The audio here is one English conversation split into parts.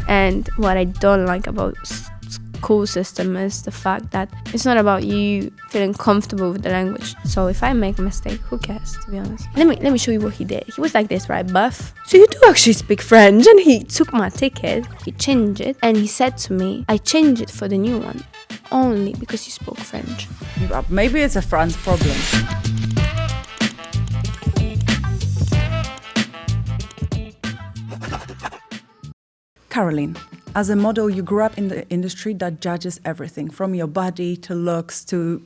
And what I don't like about school system is the fact that it's not about you feeling comfortable with the language. So if I make a mistake, who cares, to be honest? Let me show you what he did. He was like this, right? Buff. So you do actually speak French? And he took my ticket, he changed it, and he said to me, I changed it for the new one only because you spoke French. Maybe it's a France problem. Caroline, as a model, you grew up in the industry that judges everything, from your body to looks to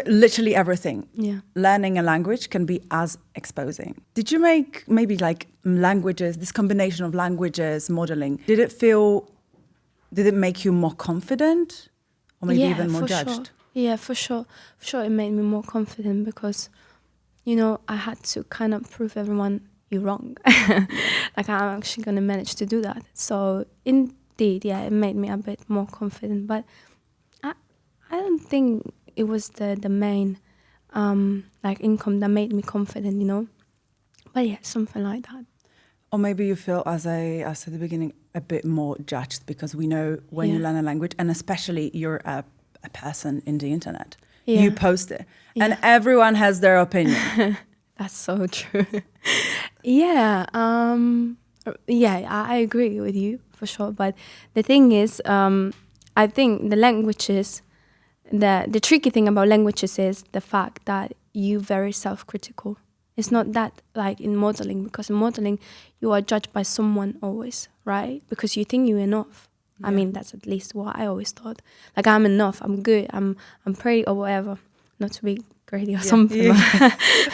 literally everything. Yeah. Learning a language can be as exposing. Did you make maybe like languages, this combination of languages, modeling, did it make you more confident or maybe even more judged? Sure. Yeah, for sure. For sure, it made me more confident because, you know, I had to kind of prove everyone you're wrong. Like, I'm actually going to manage to do that. So indeed, yeah, it made me a bit more confident. But I don't think it was the main like income that made me confident, you know. But yeah, something like that. Or maybe you feel, as I said at the beginning, a bit more judged because we know when you learn a language, and especially you're a person in the internet, you post it, and everyone has their opinion. That's so true. Yeah, I agree with you for sure. But the thing is, I think the languages, the tricky thing about languages is the fact that you're very self-critical. It's not that like in modeling, because in modeling you are judged by someone always, right? Because you think you're enough. Yeah. I mean, that's at least what I always thought. Like, I'm enough, I'm good, I'm pretty or whatever. Not to be greedy or something. Yeah.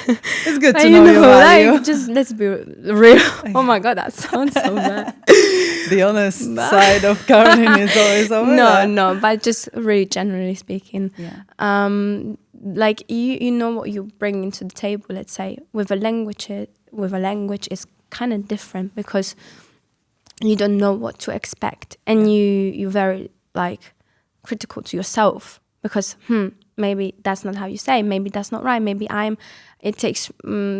It's good to know your value. Like, just let's be real. Oh my God, that sounds so bad. The honest side of Caroline is always over there. No, but just really generally speaking. Yeah. Like you know what you bring into the table. Let's say with a language is kind of different because you don't know what to expect, and you're very like critical to yourself because maybe that's not how you say, maybe that's not right, maybe it takes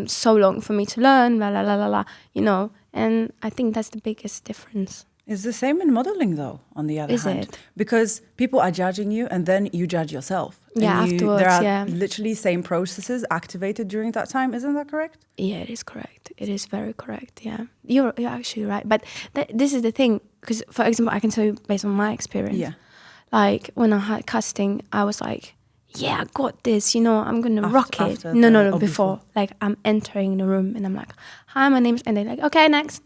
so long for me to learn, la la la la la, you know. And I think that's the biggest difference. It's the same in modeling, though, on the other hand. Is it? Because people are judging you and then you judge yourself. Yeah, and afterwards, there are literally same processes activated during that time. Isn't that correct? Yeah, it is correct. It is very correct, yeah. You're actually right. But this is the thing, because, for example, I can tell you based on my experience. Yeah. Like, when I had casting, I was like, yeah, I got this, you know, I'm going to rock it. No, before. Like, I'm entering the room and I'm like, hi, my name's... And they're like, okay, next.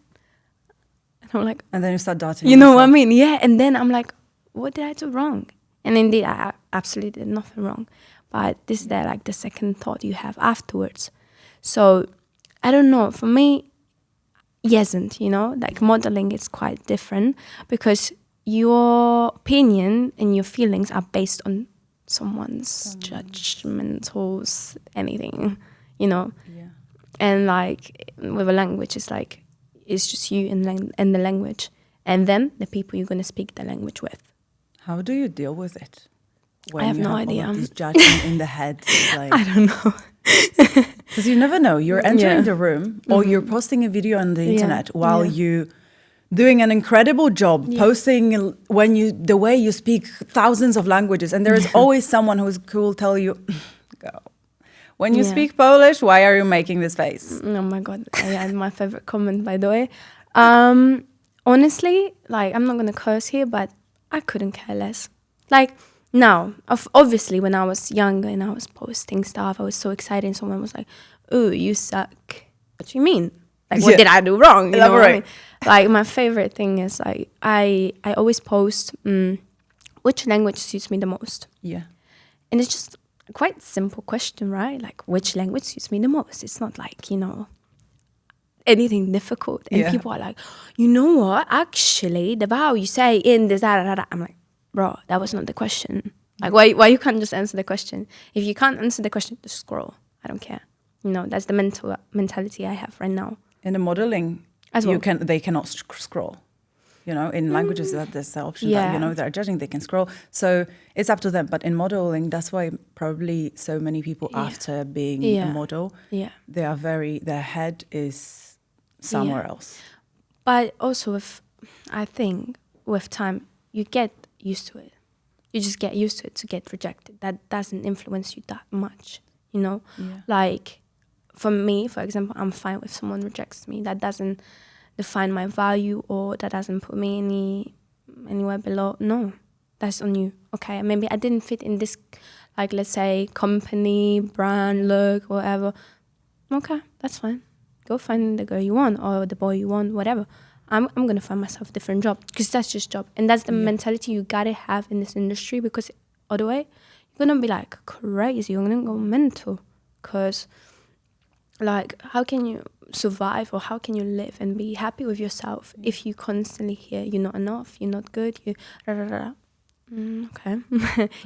And I'm like... And then you start doubting You know what I mean? Yeah, and then I'm like, what did I do wrong? And indeed, I absolutely did nothing wrong. But this is the second thought you have afterwards. So, I don't know. For me, it isn't, you know? Like, modeling is quite different because your opinion and your feelings are based on someone's judgmentals, anything, you know. Yeah. And like with a language, it's just you and the language, and then the people you're going to speak the language with. How do you deal with it? When I have no idea. idea. All of these judgment in the head. Like, I don't know. Because you never know. You're entering the room, or you're posting a video on the internet while you doing an incredible job posting the way you speak thousands of languages, and there is always someone who will tell you, "Go. When you speak Polish, why are you making this face?" Oh my God! Yeah, my favorite comment, by the way. Honestly, like, I'm not gonna curse here, but I couldn't care less. Like, now, obviously, when I was younger and I was posting stuff, I was so excited, and someone was like, "Ooh, you suck." What do you mean? Like, what did I do wrong? You know what I mean? Like, my favorite thing is, like, I always post which language suits me the most. Yeah. And it's just a quite simple question, right? Like, which language suits me the most? It's not like, you know, anything difficult. And people are like, you know what? Actually, the vowel you say in this, I'm like, bro, that was not the question. Like, why you can't just answer the question? If you can't answer the question, just scroll. I don't care. You know, that's the mentality I have right now. In the modeling, as well, they cannot scroll. You know, in languages that there's the option that, you know, they're judging, they can scroll. So it's up to them. But in modeling, that's why probably so many people after being a model, their head is somewhere else. But also with I think with time, you get used to it. You just get used to it to get rejected. That doesn't influence you that much, you know? Yeah. Like, for me, for example, I'm fine if someone rejects me. That doesn't define my value, or that doesn't put me anywhere below. No, that's on you. Okay, maybe I didn't fit in this, like, let's say, company, brand, look, whatever. Okay, that's fine. Go find the girl you want or the boy you want, whatever. I'm gonna find myself a different job, because that's just job, and that's the mentality you gotta have in this industry, because other way you're gonna be like crazy, you're gonna go mental, because like, how can you survive, or how can you live and be happy with yourself if you constantly hear you're not enough, you're not good, you okay.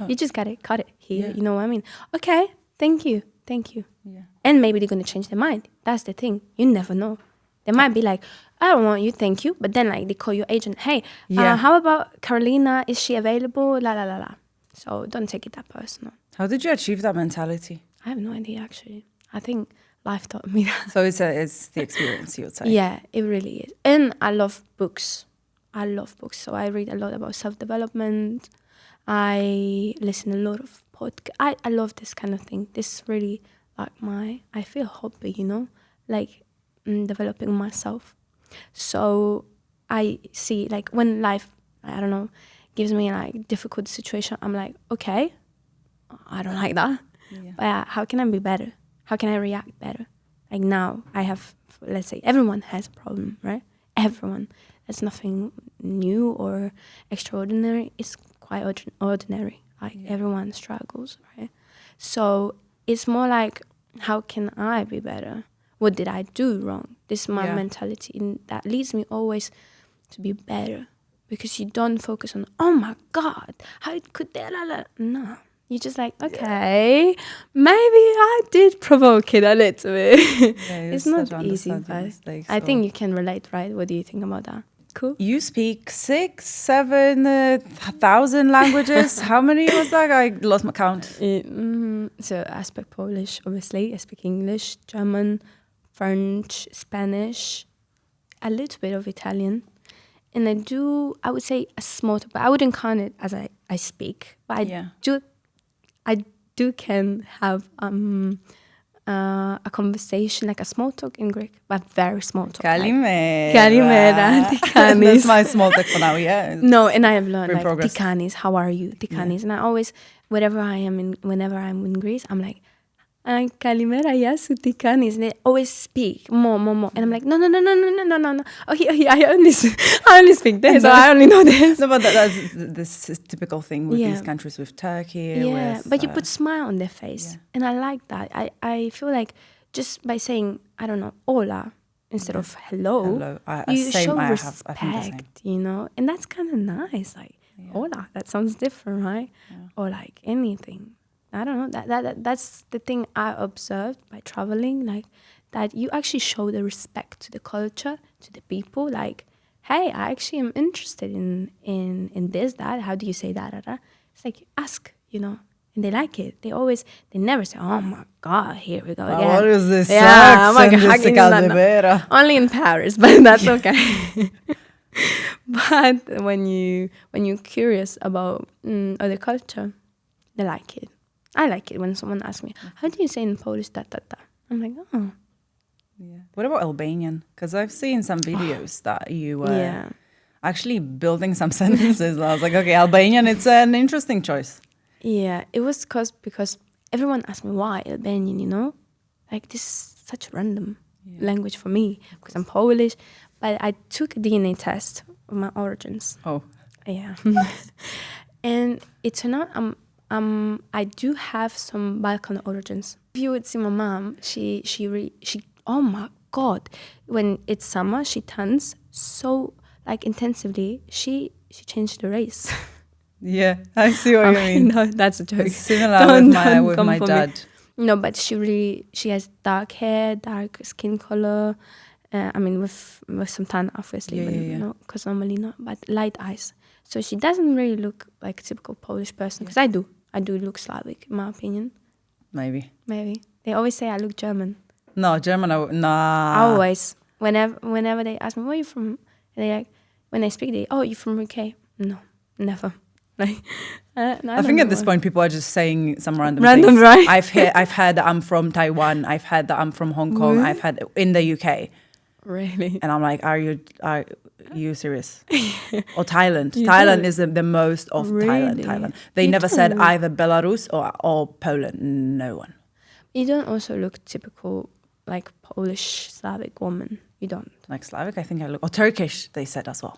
You just gotta cut it here. You know what I mean? Okay, thank you. Yeah. And maybe they're gonna change their mind. That's the thing, you never know. They might be like, I don't want you, thank you. But then, like, they call your agent, hey, how about Karolina? Is she available? La, la, la, la. So don't take it that personal. How did you achieve that mentality? I have no idea, actually. I think life taught me that. So it's the experience, you would say? Yeah, it really is. And I love books. So I read a lot about self-development. I listen a lot of podcasts. I love this kind of thing. This is really like I feel hobby, you know? Like, developing myself. So I see, like, when life, I don't know, gives me like difficult situation, I'm like, okay, I don't like that. But how can I be better? How can I react better? Like, now I have, let's say, everyone has a problem, right? Everyone. There's nothing new or extraordinary. It's quite ordinary. Like, everyone struggles, right? So it's more like, how can I be better? What did I do wrong? This is my mentality, and that leads me always to be better, because you don't focus on, oh my God, how could they? No, you're just like, okay, maybe I did provoke it a little bit. It's not easy, but I think you can relate, right? What do you think about that? Cool. You speak 6,000-7,000 languages. How many was that? I lost my count. So I speak Polish, obviously. I speak English, German, French, Spanish, a little bit of Italian. And I would say a small, but I wouldn't count it as I speak. But I can have a conversation, like a small talk in Greek, but very small talk. Kalimera. Tikanis. That's my small talk for now, yeah. No, and I have learned, like, progress. Tikanis, how are you? Tikanis. And I always, whenever I'm in Greece, I'm like, Kalimera, yes, Tikanis. And they always speak more. And I'm like, no. Okay, I only speak this, or I only know this. No, but that's this typical thing with these countries, with Turkey. Yeah, but you put smile on their face. And I like that. I feel like just by saying, I don't know, hola, instead of hello, you show respect, you know? And that's kind of nice. Like, hola, that sounds different, right? Or like anything. I don't know, that's the thing I observed by traveling, like, that you actually show the respect to the culture, to the people, like, hey, I actually am interested in this, that, how do you say that? It's like, ask, you know, and they like it. They never say, oh my God, here we go again. What is this? Yeah, oh my God, only in Paris, but that's okay. But when you're curious about other culture, they like it. I like it when someone asks me, how do you say in Polish that? I'm like, oh. Yeah. What about Albanian? Because I've seen some videos that you were actually building some sentences. I was like, okay, Albanian, it's an interesting choice. Yeah, it was because everyone asked me why Albanian, you know? Like, this is such a random language for me, because I'm Polish. But I took a DNA test of my origins. Oh. Yeah. And it turned out I do have some Balkan origins. If you would see my mom, she oh my God, when it's summer, she tans so, like, intensively. She changed the race. Yeah, I see what you mean. No, that's a joke. It's similar with my dad. No, but she has dark hair, dark skin color. I mean, with some tan, obviously, you know, because normally not, but light eyes. So she doesn't really look like a typical Polish person, because I do look Slavic, in my opinion. Maybe. They always say I look German. No, German, nah. Always. Whenever they ask me, where are you from? They're like, when I speak, you're from UK. No, never. Like, no, I think at this point, people are just saying some random Random, things. right? I've had that I'm from Taiwan. I've had that I'm from Hong Kong. I've had in the UK. Really? And I'm like, are you serious? Or Thailand. Thailand is the most of Really? Thailand. They never said either Belarus or Poland. No one. You don't also look typical, like, Polish, Slavic woman. You don't. Like Slavic, I think I look. Or Turkish, they said as well.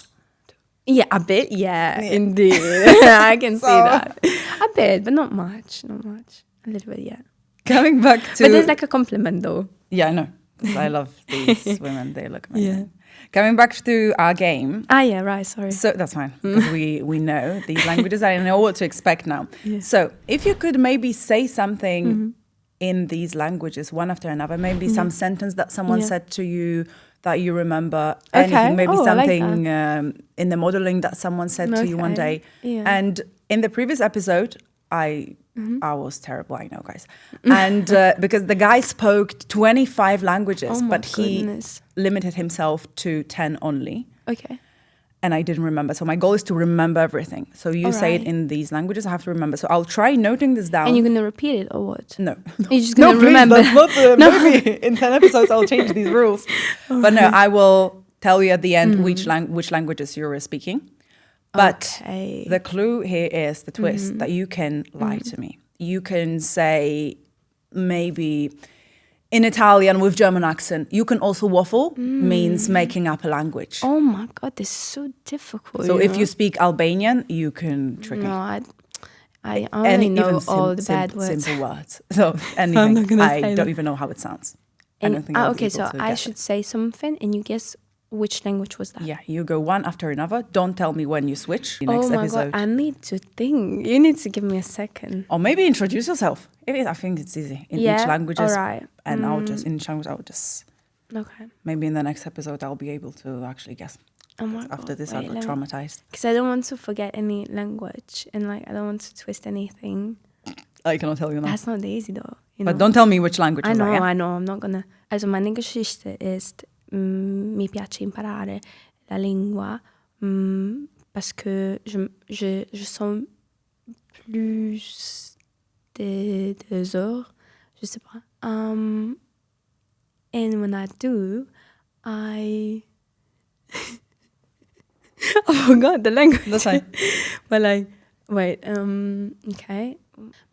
Yeah, a bit. Yeah. Indeed. I can see that. A bit, but not much. Not much. A little bit, yeah. Coming back to... But there's like a compliment, though. Yeah, I know. I love these women. They look amazing. Yeah. Coming back to our game. Yeah, right. Sorry. So that's fine. Because we know these languages. I know what to expect now. Yeah. So if you could maybe say something in these languages, one after another, maybe some sentence that someone said to you that you remember, anything, maybe something in the modeling that someone said to you one day. Yeah. And in the previous episode, I was terrible, I know, guys. And because the guy spoke 25 languages, but he limited himself to 10 only. Okay. And I didn't remember. So my goal is to remember everything. So you say it in these languages, I have to remember. So I'll try noting this down. And you're going to repeat it or what? No. You're just going to remember. That's not the movie. In 10 episodes, I'll change these rules. But no, I will tell you at the end which languages you're speaking. But the clue here is the twist that you can lie to me. You can say maybe in Italian with German accent. You can also waffle, means making up a language. Oh my God, this is so difficult. So if you speak Albanian, you can trick me. No, I only know all the bad words. Simple words. So anything, I don't even know how it sounds. Okay, so I should say something and you guess which language was that? Yeah, you go one after another. Don't tell me when you switch. Next episode. God, I need to think. You need to give me a second. Or maybe introduce yourself. I think it's easy in each language. All right. And I'll just Okay. Maybe in the next episode I'll be able to actually guess. Oh my God. After this I got traumatized. Because I don't want to forget any language and like I don't want to twist anything. I cannot tell you now. That's not easy though. But don't tell me which language I know. I'm not gonna. Also meine Geschichte ist mi piace imparare la lingua parce que je sens plus des heures, je sais pas. And when I do, I forgot the language. That's fine. But like, wait, okay.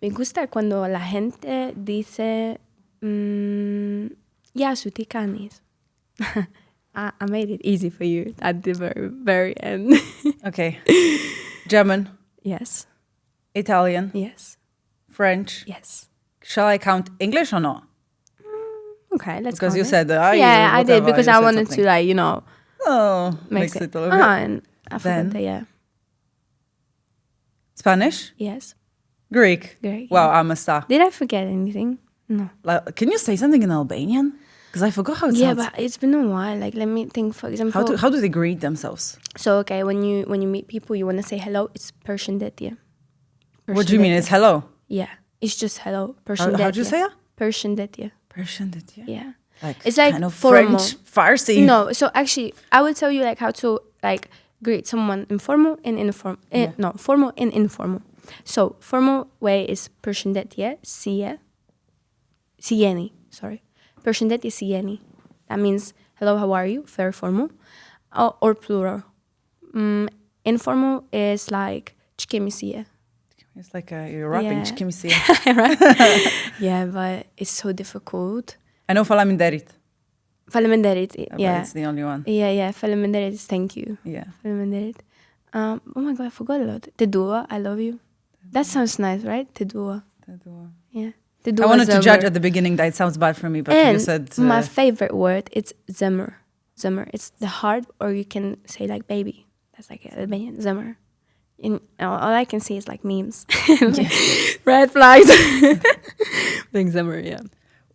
Me gusta cuando la gente dice yeah, sutikanis. I made it easy for you at the very, very end. Okay. German. Yes. Italian. Yes. French. Yes. Shall I count English or not? Okay, let's because count you it. said yeah, I did because I wanted to like, you know. Oh, makes it a little bit. And I forgot that, yeah. Spanish? Yes. Greek? Greek. Wow, I'm a star. Did I forget anything? No. Like, can you say something in Albanian? Because I forgot how it sounds. Yeah, but it's been a while. Like, let me think. For example, how do they greet themselves? So, okay, when you meet people, you want to say hello. It's Pershindetje. What do you mean? It's hello? Yeah, it's just hello. How do you say it? Pershindetje. Pershindetje. Yeah. Like it's like kind of formal. French, Farsi. No, so actually, I will tell you like how to like greet someone informal and informal. No, formal and informal. So formal way is Pershindetje, Sijeni. Sorry. Pershindetje Sijeni. That means hello, how are you? Very formal. Or plural. Informal is like Chkemisie. It's like you're rapping Chkemisie. Right? Yeah, but it's so difficult. I know Falaminderit. Falaminderit, yeah. It's the only one. Yeah. Falaminderit is thank you. Yeah. Falaminderit. Oh my God, I forgot a lot. Tedua, I love you. That sounds nice, right? Tedua. Yeah. I wanted to judge at the beginning that it sounds bad for me, but you said... my favorite word, it's zemmer. Zemmer. It's the heart, or you can say like baby. That's like Albanian, zemmer. All I can see is like memes. Red flags. Like zemmer, yeah.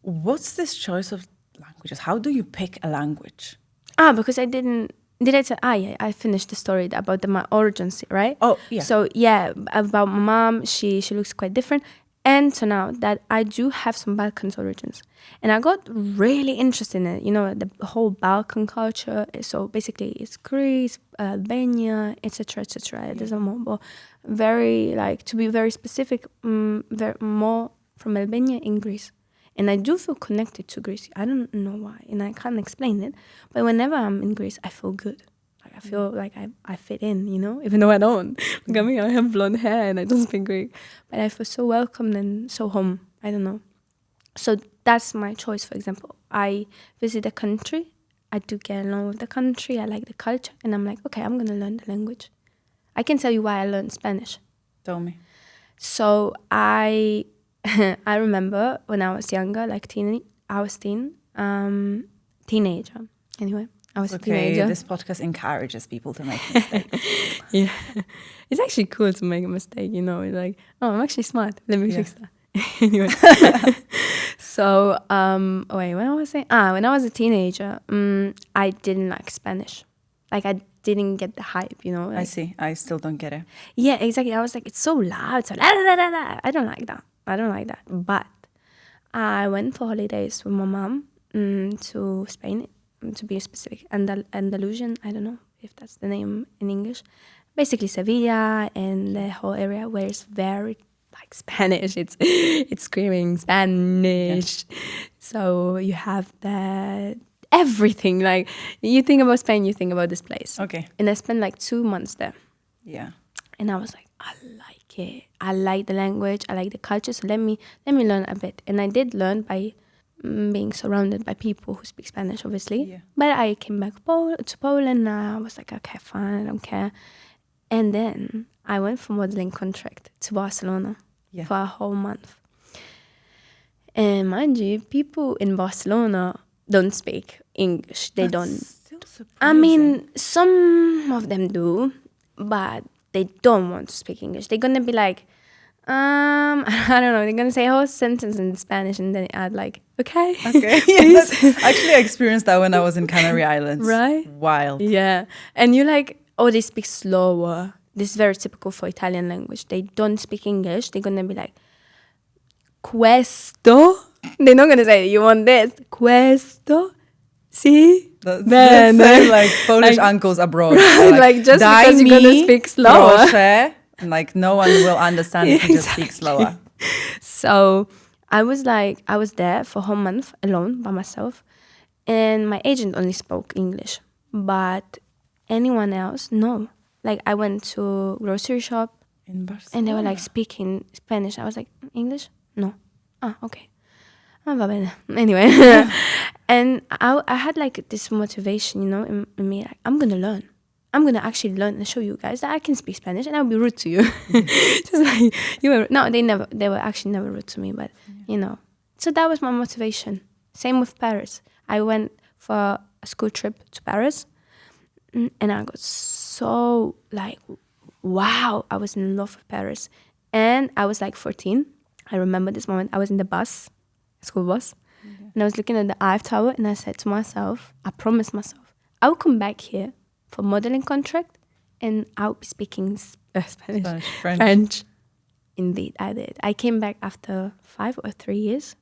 What's this choice of languages? How do you pick a language? Because I didn't... Did I say? Yeah, I finished the story about my origins, right? Oh, yeah. So, yeah, about my mom, she looks quite different. And so now that I do have some Balkans origins, and I got really interested in it, you know, the whole Balkan culture. So basically, it's Greece, Albania, etc., etc. There's a more, but very like to be very specific, more from Albania in Greece. And I do feel connected to Greece. I don't know why, and I can't explain it. But whenever I'm in Greece, I feel good. Like I feel like I fit in, you know, even though I don't. Look at me, I have blonde hair and I don't speak Greek. But I feel so welcomed and so home. I don't know. So that's my choice, for example. I visit a country. I do get along with the country. I like the culture. And I'm like, okay, I'm going to learn the language. I can tell you why I learned Spanish. Tell me. So I remember when I was younger, like teenager. Anyway, I was a teenager. This podcast encourages people to make mistakes. Yeah. It's actually cool to make a mistake, you know. It's like, oh, I'm actually smart. Let me fix that. Anyway. So, wait, when I was a teenager, I didn't like Spanish. Like, I didn't get the hype, you know. Like, I see. I still don't get it. Yeah, exactly. I was like, it's so loud. So, la, la, la, la. I don't like that. But I went for holidays with my mom to Spain, to be specific, Andalusian. I don't know if that's the name in English. Basically, Sevilla and the whole area where it's very like Spanish. It's screaming Spanish. Yeah. So you have that everything. Like you think about Spain, you think about this place. Okay. And I spent like 2 months there. Yeah. And I was like, I like it. I like the language. I like the culture. So let me learn a bit. And I did learn by being surrounded by people who speak Spanish, obviously. Yeah. But I came back to Poland. And I was like, okay, fine, I don't care. And then I went for modeling contract to Barcelona for a whole month. And mind you, people in Barcelona don't speak English. They don't. Still surprising. I mean, some of them do, but they don't want to speak English. They're gonna be like, I don't know. They're gonna say a whole sentence in Spanish and then add like, okay. Yeah, actually, I experienced that when I was in Canary Islands. Right? Wild. Yeah, and you're like, oh, they speak slower. This is very typical for Italian language. They don't speak English. They're gonna be like, questo. They're not gonna say, you want this? Questo. See? That's like Polish uncles abroad. Right, like just because you're gonna speak slower. Proszę, and like no one will understand if you just speak slower. So I was there for a whole month alone by myself. And my agent only spoke English. But anyone else, no. Like I went to grocery shop in Barcelona, and they were like speaking Spanish. I was like, English? No. Ah, okay. Anyway, and I had like this motivation, you know, in me. Like, I'm gonna learn. I'm gonna actually learn and show you guys that I can speak Spanish, and I'll be rude to you. Just like you were. No, they were actually never rude to me, but you know. So that was my motivation. Same with Paris. I went for a school trip to Paris. And I got so like, wow, I was in love with Paris. And I was like 14. I remember this moment. I was in the bus, school bus. Mm-hmm. And I was looking at the Eiffel Tower and I said to myself, I promised myself, I will come back here for modeling contract and I'll be speaking Spanish, French. Indeed, I did. I came back after 5 or 3 years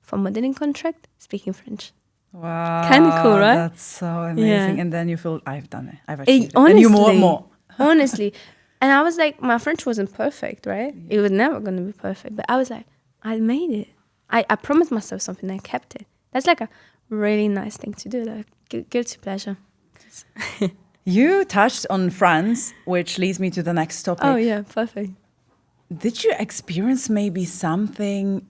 for modeling contract, speaking French. Wow. Kind of cool, right? That's so amazing. Yeah. And then you feel, I've done it. I've achieved it. Honestly, and you want more. Honestly. And I was like, my French wasn't perfect, right? Yeah. It was never going to be perfect. But I was like, I made it. I promised myself something and I kept it. That's like a really nice thing to do. Like, guilty pleasure. You touched on France, which leads me to the next topic. Oh, yeah. Perfect. Did you experience maybe something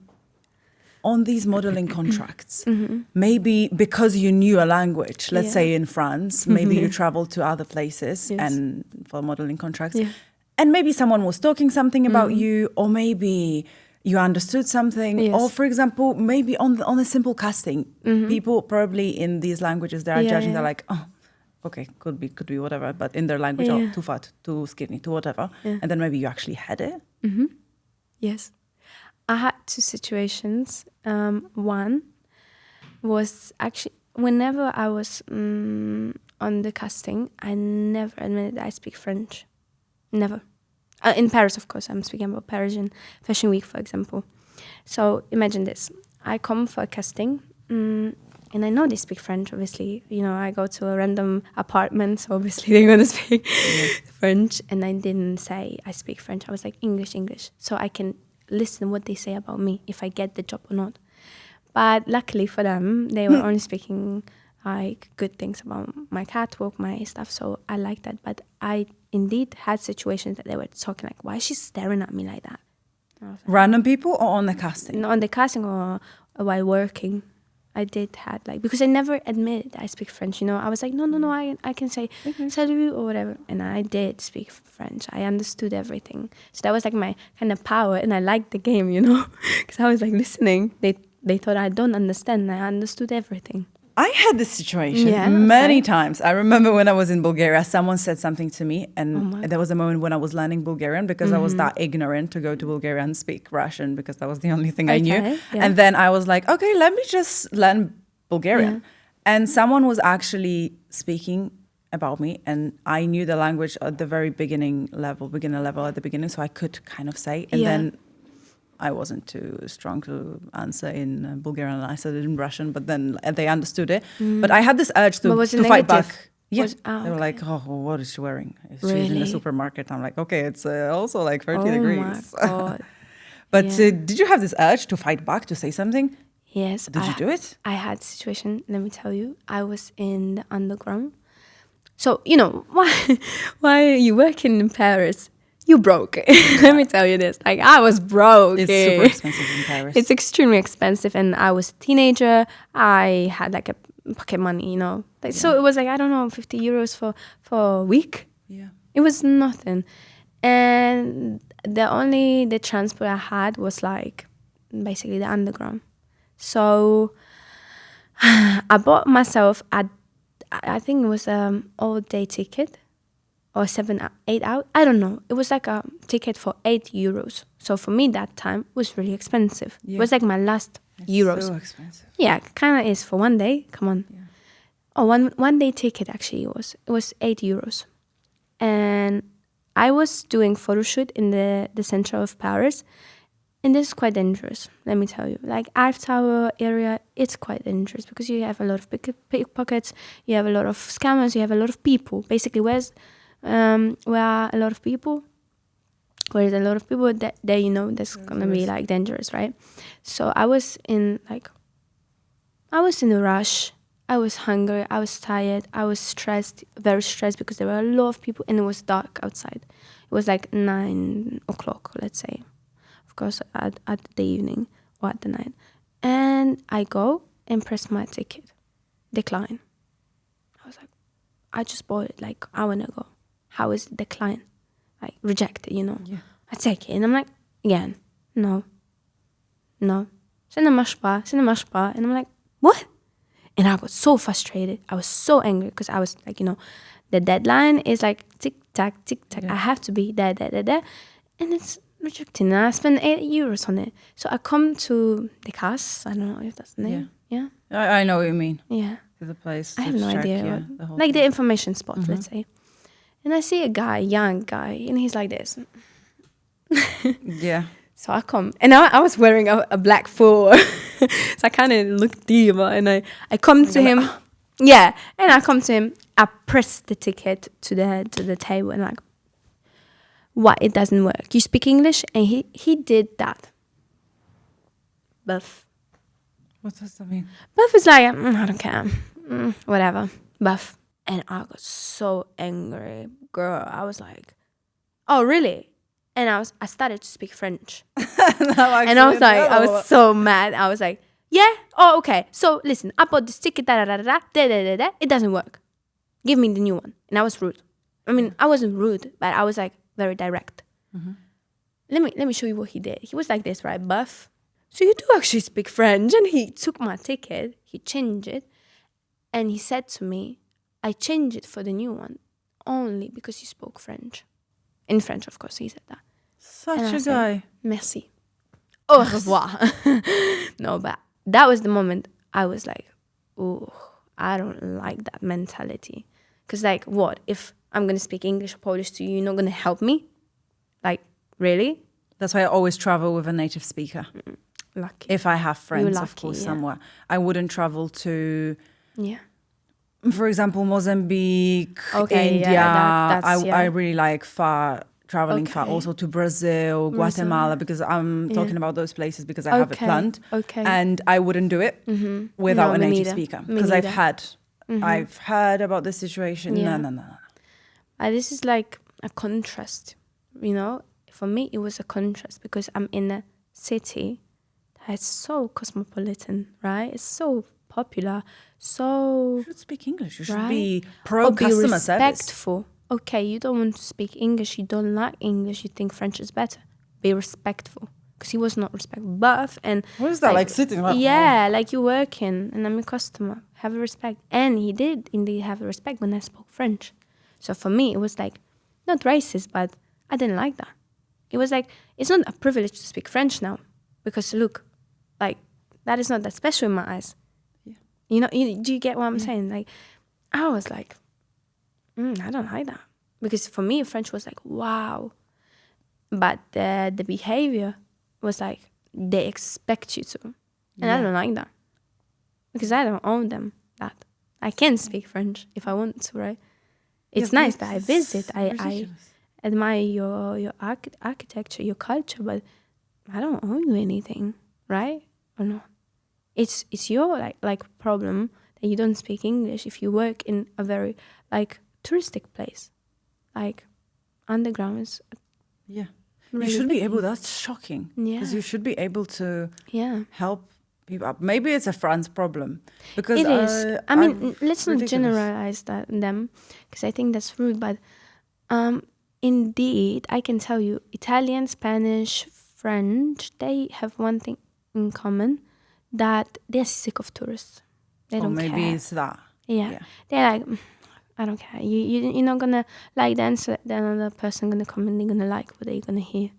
on these modeling contracts? Mm-hmm. Maybe because you knew a language, let's say in France, maybe you traveled to other places and for modeling contracts, and maybe someone was talking something about you, or maybe you understood something, or for example, maybe on a simple casting, people probably in these languages, they are judging, they're like, oh, okay, could be whatever, but in their language, oh, too fat, too skinny, too whatever, and then maybe you actually had it. Mm-hmm. Yes. I had 2 situations. One was actually whenever I was on the casting, I never admitted I speak French. Never. In Paris, of course, I'm speaking about Parisian Fashion Week, for example. So imagine this. I come for a casting, and I know they speak French, obviously. You know, I go to a random apartment, so obviously they're going to speak French. And I didn't say I speak French. I was like, English. So I can listen what they say about me, if I get the job or not. But luckily for them, they were only speaking like good things about my catwalk, my stuff. So I like that. But I indeed had situations that they were talking like, why is she staring at me like that? Like, random people or on the casting? on the casting or while working. I did had like, because I never admitted I speak French, you know. I was like, no, I can say salut or whatever. And I did speak French. I understood everything. So that was like my kind of power. And I liked the game, you know, because I was like listening. They thought I don't understand. And I understood everything. I had this situation many times. I remember when I was in Bulgaria, someone said something to me, and there was a moment when I was learning Bulgarian because I was that ignorant to go to Bulgaria and speak Russian because that was the only thing I knew. Yeah. And then I was like, okay, let me just learn Bulgarian. Yeah. And someone was actually speaking about me, and I knew the language at the very beginner level at the beginning, so I could kind of say. And then I wasn't too strong to answer in Bulgarian. I said it in Russian, but then they understood it. But I had this urge to fight back. Yeah, they were like, "Oh, what is she wearing? She's in the supermarket." I'm like, "Okay, it's also like 30 degrees." My God. But did you have this urge to fight back, to say something? Yes. Did you do it? I had a situation. Let me tell you. I was in the underground. So you know why are you working in Paris? You broke. Let me tell you this. Like, I was broke. It's super expensive in Paris. It's extremely expensive. And I was a teenager. I had like a pocket money, you know. Like, so it was like, I don't know, 50 euros for a week. Yeah. It was nothing. And the transport I had was like basically the underground. So I bought myself I think it was all-day ticket. Or 8 hours, I don't know. It was like a ticket for 8 euros. So for me that time was really expensive. Yeah. It was like my last euros. So expensive. Yeah, kind of is for one day. Come on. Yeah. Oh, one day ticket actually it was 8 euros, and I was doing photo shoot in the center of Paris, and this is quite dangerous. Let me tell you, like Eiffel Tower area, it's quite dangerous because you have a lot of pickpockets, you have a lot of scammers, you have a lot of people. Basically, where are a lot of people, where's a lot of people that you know that's gonna be like dangerous, right? So I was in a rush. I was hungry. I was tired. I was stressed, very stressed because there were a lot of people and it was dark outside. It was like 9 o'clock, let's say, of course at the evening or at the night. And I go and press my ticket, decline. I was like, I just bought it like an hour ago. How is it declined? Like rejected, you know? Yeah. I take it and I'm like, again, no. Ça ne marche pas. And I'm like, what? And I got so frustrated. I was so angry because I was like, you know, the deadline is like tick tack. Yeah. I have to be there. And it's rejected. And I spent 8 euros on it. So I come to the cast. I don't know if that's the name. Yeah. I know what you mean. Yeah. To the place. I have no idea. Like the information spot, let's say. And I see a young guy, and he's like this. Yeah. So I come, and I was wearing a black fur. So I kind of look diva, and I come to him. Yeah, and I come to him. I press the ticket to the table, and like, what? It doesn't work. You speak English? And he did that. Buff. What does that mean? Buff is like, I don't care. Whatever. Buff. And I got so angry. Girl, I was like, oh, really? And I started to speak French. And I was like, I was so mad. I was like, yeah? Oh, okay. So listen, I bought this ticket, it doesn't work. Give me the new one. And I was rude. I mean, I wasn't rude, but I was like very direct. Mm-hmm. Let me show you what he did. He was like this, right? Buff. So you do actually speak French. And he took my ticket, he changed it, and he said to me, I changed it for the new one only because you spoke French. In French, of course, he said that. Such a guy. Merci. Au revoir. No, but that was the moment I was like, oh, I don't like that mentality. Because like, what? If I'm going to speak English or Polish to you, you're not going to help me? Like, really? That's why I always travel with a native speaker. Lucky. If I have friends, You're of lucky, course, yeah. somewhere. I wouldn't travel to, Yeah. for example, Mozambique, Okay, India. yeah, that's, I really like traveling far. Okay. Also to Brazil, Guatemala, because I'm talking about those places because I have it planned. Okay. And I wouldn't do it without No, a me native neither. speaker. Me Because neither. I've heard about this situation. Yeah. No. This is like a contrast, you know? For me, it was a contrast because I'm in a city that's so cosmopolitan, right? It's so popular, so... You should speak English. You should right? be Or be customer service. respectful. Okay, you don't want to speak English, you don't like English, you think French is better. Be respectful. Because he was not respectful. Buff and... What is that, like sitting like... Yeah, like you're working and I'm a customer. Have a respect. And he did indeed have a respect when I spoke French. So for me, it was like, not racist, but I didn't like that. It was like, it's not a privilege to speak French now. Because look, like, that is not that special in my eyes. Yeah. You know, do you get what I'm saying? Like, I was like, I don't like that. Because for me, French was like, wow. But the behavior was like, they expect you to. And I don't like that. Because I don't own them that. I can speak French if I want to, right? It's nice that I visit. I admire your architecture, your culture, but I don't owe you anything, right? Or not? It's your like problem that you don't speak English if you work in a very like touristic place, like underground is. Yeah, really you should be big. able. That's shocking. Because you should be able to help people up. Maybe it's a France problem because it is. I mean, let's not generalize them because I think that's rude. But indeed, I can tell you, Italian, Spanish, French, they have one thing in common, that they're sick of tourists. They don't care. Maybe it's that. Yeah. They're like, I don't care. You're not gonna like the answer. Then another person gonna come and they're gonna like what they're gonna hear.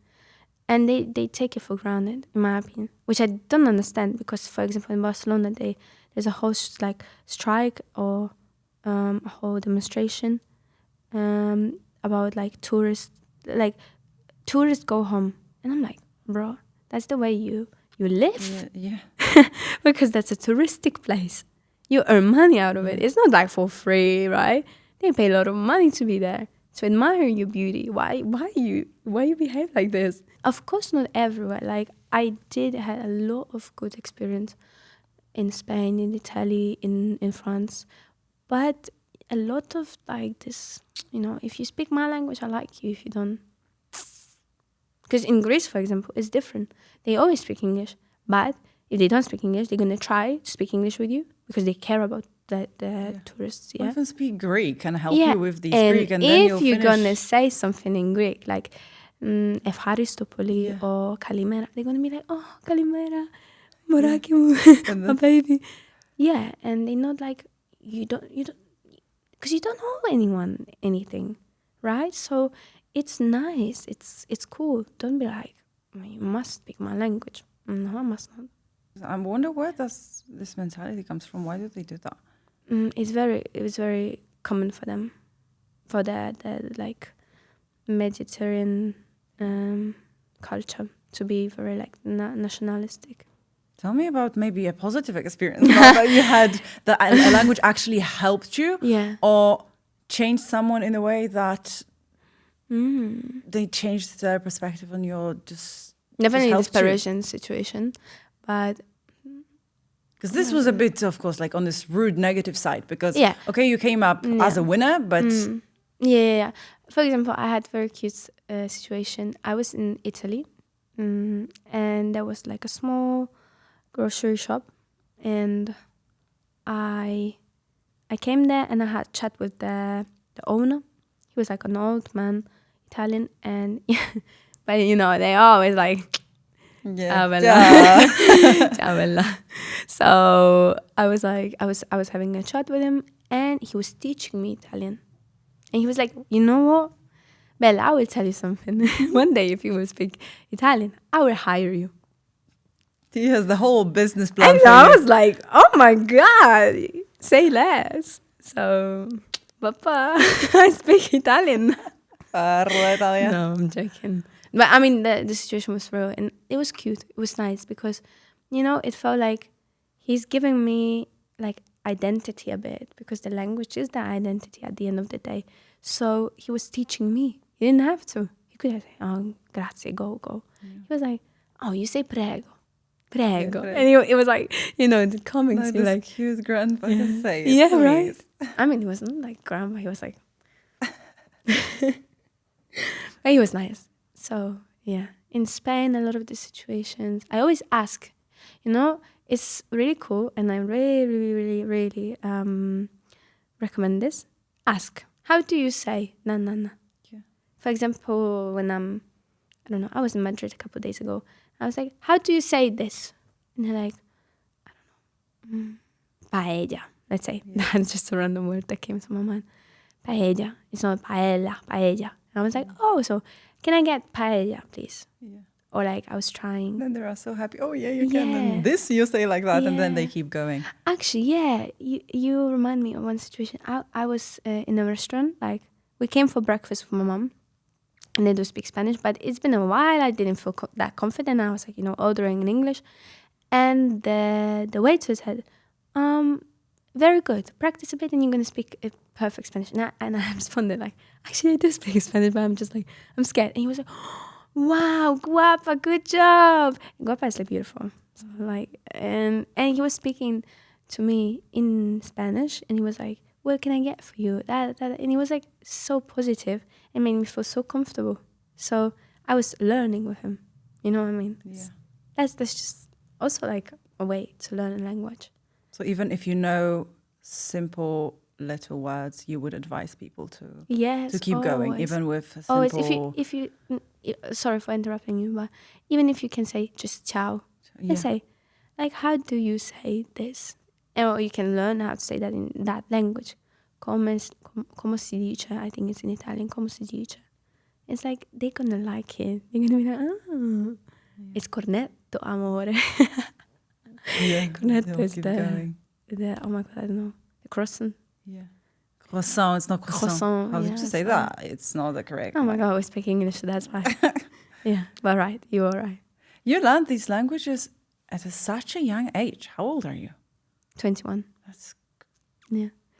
And they take it for granted, in my opinion, which I don't understand because, for example, in Barcelona, there's a whole strike or a whole demonstration about like tourists go home, and I'm like, bro, that's the way you live, Yeah. because that's a touristic place. You earn money out of it. It's not like for free, right? They pay a lot of money to be there. To admire your beauty. Why you behave like this? Of course, not everywhere. Like I did had a lot of good experience in Spain, in Italy, in France, but a lot of like this. You know, if you speak my language, I like you. If you don't, because in Greece, for example, it's different. They always speak English, but if they don't speak English, they're gonna try to speak English with you because they care about the tourists. Yeah. Or even speak Greek and help you with these Greek, and if then you're gonna say something in Greek, like Efharistopoli or Kalimera, they're gonna be like, oh, Kalimera, Morakimu, my baby. Yeah, and they're not like you don't, because you don't owe anyone anything, right? So it's nice, it's cool. Don't be like, you must speak my language. No, I must not. I wonder where this mentality comes from. Why do they do that? It was very common for them, for the like Mediterranean culture to be very like nationalistic. Tell me about maybe a positive experience that you had, that a language actually helped you, or changed someone in a way that they changed their perspective on your definitely desperation situation, but. Because this was a bit, of course, like on this rude negative side. Because, okay, you came up as a winner, but... Yeah. For example, I had a very cute situation. I was in Italy, and there was like a small grocery shop. And I came there and I had a chat with the owner. He was like an old man, Italian. And but, you know, they always like... Yeah. So I was like, I was having a chat with him, and he was teaching me Italian, and he was like, you know what, Bella, I will tell you something. One day, if you will speak Italian, I will hire you. He has the whole business plan. And I was like, oh my god, say less. So, Papa, I speak Italian. Parla italiano. No, I'm joking. But I mean, the situation was real, and it was cute. It was nice because, it felt like he's giving me like identity a bit, because the language is the identity at the end of the day. So he was teaching me. He didn't have to. He could have said, "Oh, grazie, go." He was like, "Oh, you say prego." Prego. Yeah, and it was like, the comments. No, like, cute grandpa can say it. yeah, Please. right. I mean, he wasn't like grandma. He was like, but he was nice. So yeah, in Spain, a lot of the situations, I always ask. It's really cool, and I really, really, really recommend this. Ask. How do you say na na na? Yeah. For example, when I don't know, I was in Madrid a couple of days ago. I was like, how do you say this? And they're like, I don't know, paella. Let's say that's just a random word that came to my mind. Paella. It's not paella. Paella. And I was like, oh, so can I get paella, please? Yeah. Or like I was trying. Then they are so happy. Oh yeah, you can. And this you say like that, and then they keep going. Actually, yeah, you remind me of one situation. I was in a restaurant. Like we came for breakfast with my mom, and they do speak Spanish. But it's been a while. I didn't feel that confident. I was like, ordering in English, and the waiter said, very good. Practice a bit, and you're gonna speak perfect Spanish. And I responded like, actually, I do speak Spanish, but I'm just like, I'm scared. And he was like, wow, guapa, good job. Guapa is like beautiful. So like, and he was speaking to me in Spanish, and he was like, what can I get for you? That. And he was like so positive. It made me feel so comfortable. So I was learning with him. You know what I mean? Yeah. That's just also like a way to learn a language. So even if you know simple little words, you would advise people to keep going, even with simple... Always, if you sorry for interrupting you, but even if you can say just ciao, let's say, like, how do you say this? Or you can learn how to say that in that language. Como si dice, I think it's in Italian, como si dice. It's like, they're gonna like it. They're gonna be like, oh, it's cornetto, amore. Yeah, cornetto is going. Oh my God, I don't know. The croissant. Yeah. Croissant, it's not croissant. How did you say that? It's not the correct Oh my God, we speak English, so that's why. Yeah, but right, you are right. You learned these languages at such a young age. How old are you? 21. That's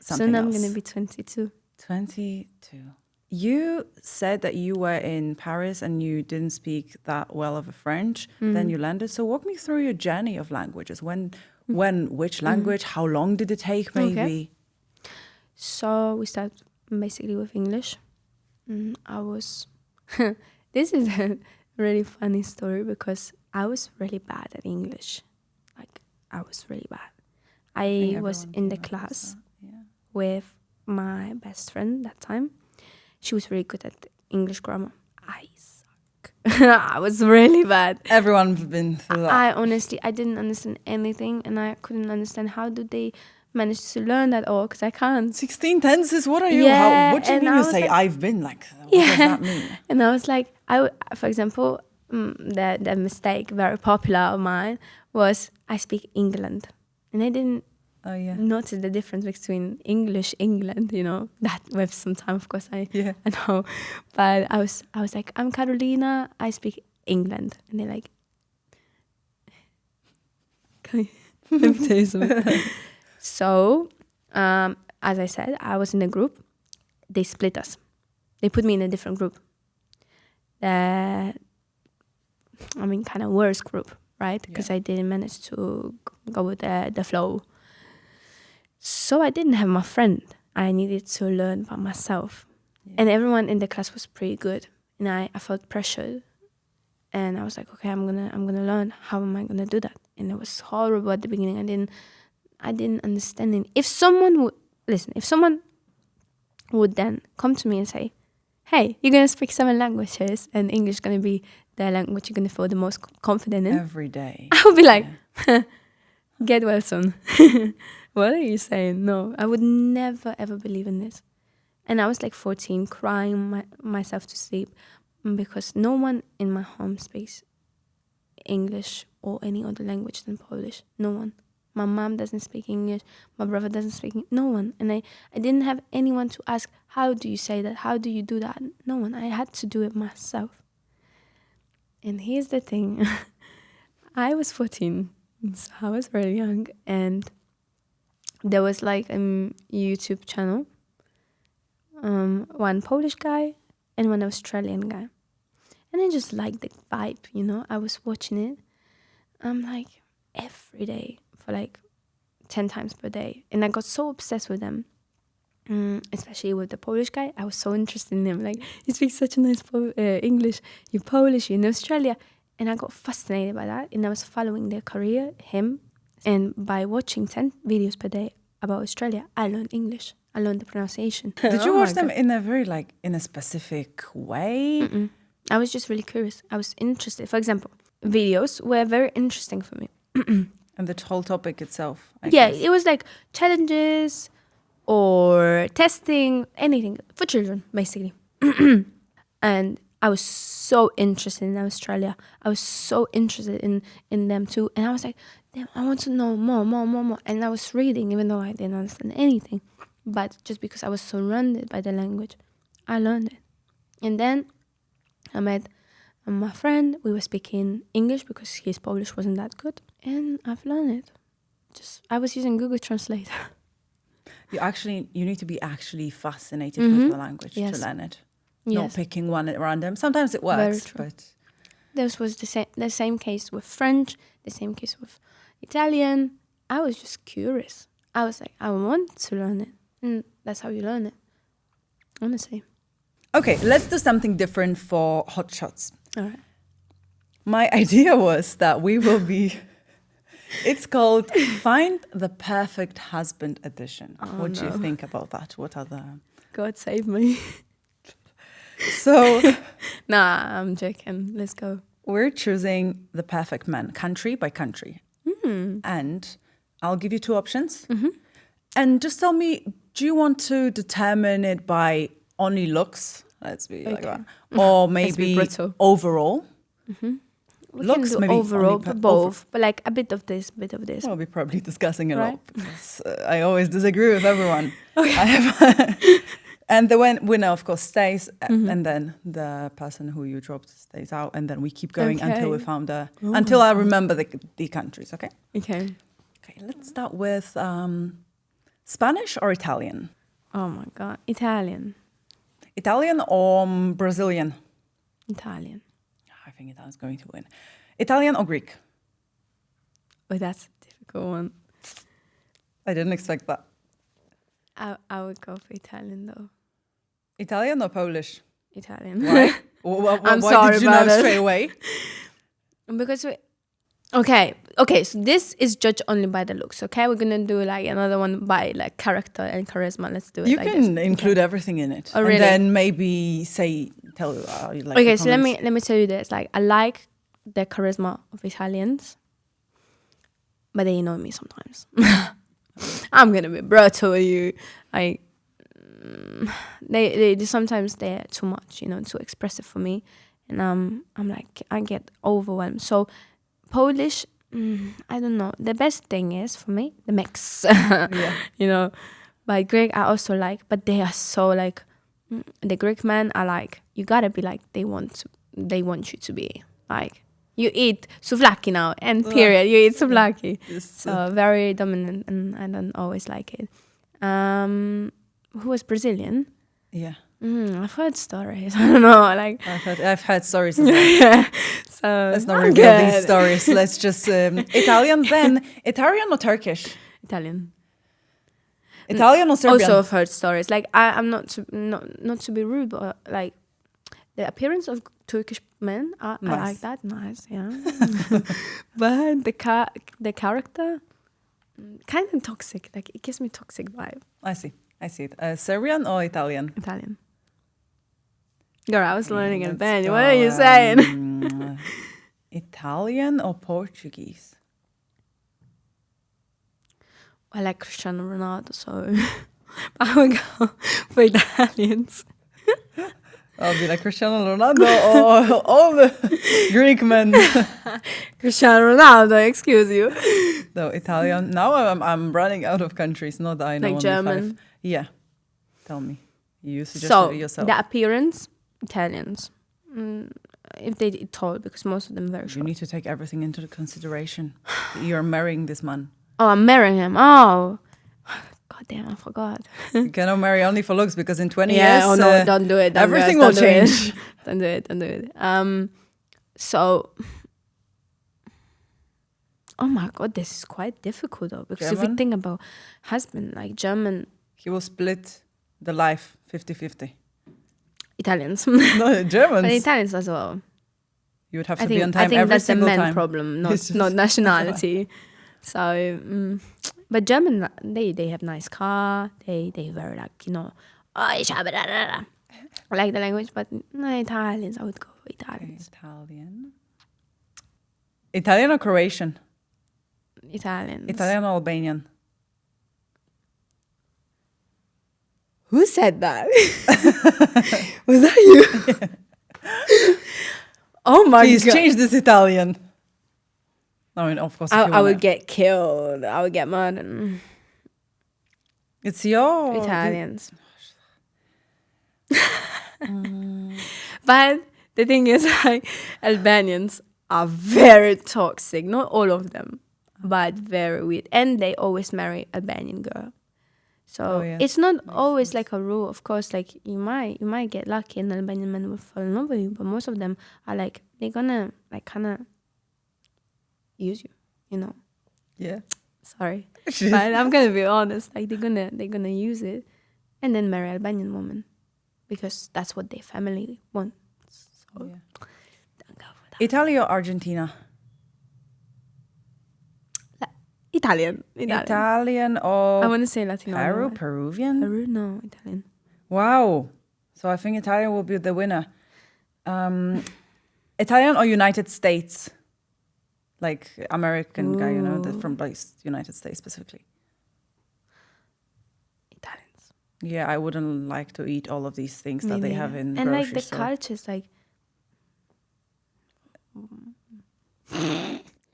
Something Soon I'm going to be 22. 22. You said that you were in Paris and you didn't speak that well of a French. Then you landed. So walk me through your journey of languages. Which language? How long did it take maybe? Okay. So we started basically with English. This is a really funny story because I was really bad at English. Like, I was really bad. I was in the class with my best friend that time. She was really good at English grammar. I suck. I was really bad. Everyone's been through that. I didn't understand anything, and I couldn't understand how do they manage to learn that all, because I can't. 16 tenses, what are you? Yeah, what do you mean you say, like, I've been like, what does that mean? And I was like, for example, the mistake, very popular of mine, was I speak England. And I didn't notice the difference between English, England, that with some time, of course, I know. But I was like, I'm Karolina, I speak England. And they're like, let me tell you something. So, as I said, I was in a group. They split us. They put me in a different group. Kind of worse group, right? Because I didn't manage to go with the flow. So I didn't have my friend. I needed to learn by myself. Yeah. And everyone in the class was pretty good. And I felt pressured. And I was like, okay, I'm gonna learn. How am I gonna do that? And it was horrible at the beginning. I didn't understand it. If someone would then come to me and say, hey, you're going to speak 7 languages and English is going to be the language you're going to feel the most confident in. Every day. I would be like, get well soon. What are you saying? No, I would never, ever believe in this. And I was like 14, crying myself to sleep because no one in my home speaks English or any other language than Polish. No one. My mom doesn't speak English. My brother doesn't speak no one. And I didn't have anyone to ask, how do you say that? How do you do that? No one. I had to do it myself. And here's the thing. I was 14, so I was very young. And there was like a YouTube channel. One Polish guy and one Australian guy. And I just liked the vibe, you know. I was watching it. I'm like, every day for like 10 times per day. And I got so obsessed with them. Especially with the Polish guy. I was so interested in him. Like, he speaks such a nice English. You're Polish, you're in Australia. And I got fascinated by that. And I was following their career, him. And by watching 10 videos per day about Australia, I learned English. I learned the pronunciation. Did you watch them in a very, like, in a specific way? Mm-mm. I was just really curious. I was interested. For example, videos were very interesting for me. And the whole topic itself. I guess. guess. It was like challenges or testing, anything for children, basically. And I was so interested in Australia. I was so interested in them too. And I was like, damn, I want to know more. And I was reading, even though I didn't understand anything. But just because I was surrounded by the language, I learned it. And then I met my friend. We were speaking English because his Polish wasn't that good. And I've learned it. I was using Google Translate. You need to be actually fascinated with the language to learn it. Not picking one at random. Sometimes it works, but this was the same case with French, the same case with Italian. I was just curious. I was like, I want to learn it. And that's how you learn it, honestly. Okay, let's do something different for Hot Shots. All right. My idea was that we will be... It's called Find the Perfect Husband Edition. What do you think about that? What are the... God save me. So... Nah, I'm joking. Let's go. We're choosing the perfect man, country by country. And I'll give you two options. And just tell me, do you want to determine it by only looks? Let's be like that. Or maybe overall? We looks, can do maybe overall, both. But like a bit of this, bit of this. We'll be probably discussing a Right. lot. Because, I always disagree with everyone. And the winner, of course, stays. And then the person who you dropped stays out. And then we keep going until we found until I remember the countries, okay? Okay. Okay, let's start with Spanish or Italian? Oh my God. Italian. Italian or Brazilian? Italian. I think Italian's going to win. Italian or Greek? Oh, that's a difficult one. I didn't expect that. I would go for Italian though. Italian or Polish? Italian. Why? I'm why sorry did you about know it. straight away? Because okay, so this is judged only by the looks, okay? We're gonna do like another one by like character and charisma. Let's do it. You like can this. include everything in it. Oh, really? And then maybe tell you like. Okay, so let me tell you this. Like, I like the charisma of Italians, but they annoy me sometimes. I'm gonna be brutal with you. Like, they sometimes they're too much, you know, too expressive for me, and I'm like, I get overwhelmed. So Polish, I don't know. The best thing is for me the mix, you know. But Greek I also like, but they are so like the Greek men are like, you gotta be like they want you to be like. You eat souvlaki now, and period. You eat souvlaki. So very dominant, and I don't always like it. Who was Brazilian? Yeah. I've heard stories. I don't know. Like I've heard stories as well. So let's not reveal these stories. Let's just Italian then. Italian or Turkish? Italian. Italian or Serbian? Also, I've heard stories. Like I'm not to be rude, but like the appearance of Turkish men, I like that. Nice, yeah. But the character, kind of toxic. Like it gives me toxic vibe. I see it. Serbian or Italian? Italian. Girl, I was learning in band. What are you saying? Italian or Portuguese? I like Cristiano Ronaldo, so I would go for Italians. I'll be like Cristiano Ronaldo or all the Greek men. Cristiano Ronaldo, excuse you. No, Italian. Now I'm running out of countries. Not that I know. Like only German? 5. Yeah. Tell me. You suggested So, it yourself. the appearance, Italians. If they tall, because most of them very You short. need to take everything into consideration. You're marrying this man. Oh, I'm marrying him. Oh. God damn, I forgot. You cannot marry only for looks because in 20 Yeah, years... oh no, don't do it. Everything will change. Don't do it, don't do it. So... Oh my God, this is quite difficult though. Because if German? you think about husband, like German... He will split the life 50-50. Italians. No, Germans. But Italians as well. You would have to be on time I think every that's a single man time. problem, It's just- not nationality. So, but German, they have nice car. They very like, you know, I like the language, but no, Italians, I would go for Italians. Italian or Croatian? Italians. Italian or Albanian? Who said that? Was that you? Oh my Please God. change this Italian. I mean, of course. If you I would wanna. get killed. I would get murdered. It's your Italians. But the thing is, like, Albanians are very toxic. Not all of them, but very weird. And they always marry Albanian girl. So it's not always like a rule. Of course, like you might get lucky and Albanian men will fall in love with you, but most of them are like they're gonna like kind of use you, you know. Yeah. Sorry, but I'm gonna be honest. Like they're gonna use it, and then marry Albanian woman, because that's what their family wants. So don't go for that. Italy or Argentina? Italian. Italian or I want to say Latino. Peru? Peruvian? Peru? No, Italian. Wow. So I think Italian will be the winner. Italian or United States? Like American guy, you know, from like United States specifically. Italians. Yeah, I wouldn't like to eat all of these things that they have in and grocery like the store. cultures, like.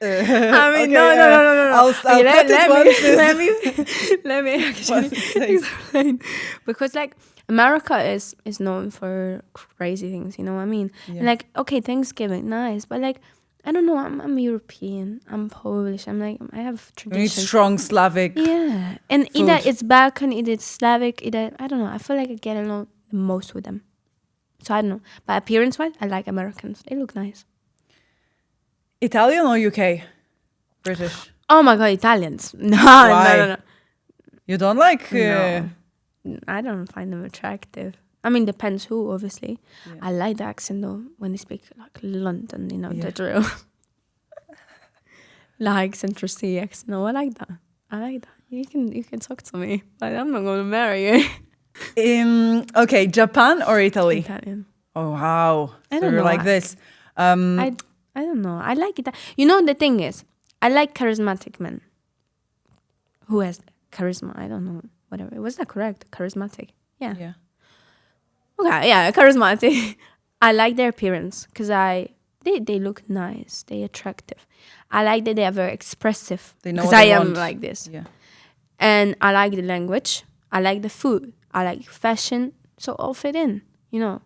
I mean, okay, no. I'll cut it once. Let me actually explain. Because like America is known for crazy things, you know what I mean? Yeah. And, like, okay, Thanksgiving, nice, but like I don't know, I'm European, I'm Polish, I'm like I have You need traditions. strong Slavic. Yeah, and food. either it's Balkan, either it's Slavic, either I don't know. I feel like I get along the most with them. So I don't know, but appearance-wise, I like Americans. They look nice. Italian or UK? British. Oh my God, Italians. No. You don't like... No. I don't find them attractive. I mean, depends who, obviously. Yeah. I like the accent though, when they speak like London, you know, the drill. Like Central C accent. No, I like that. You can talk to me, but I'm not going to marry you. Okay, Japan or Italy? Italian. Oh, wow. I So don't you're know. like this. I don't know. I like it. You know, the thing is, I like charismatic men. Who has charisma? I don't know. Whatever. Was that correct? Charismatic. Yeah. Yeah. Okay, yeah, charismatic. I like their appearance because they look nice. They're attractive. I like that they are very expressive. They know because what I they am want. like this. Yeah. And I like the language. I like the food. I like fashion. So all fit in, you know.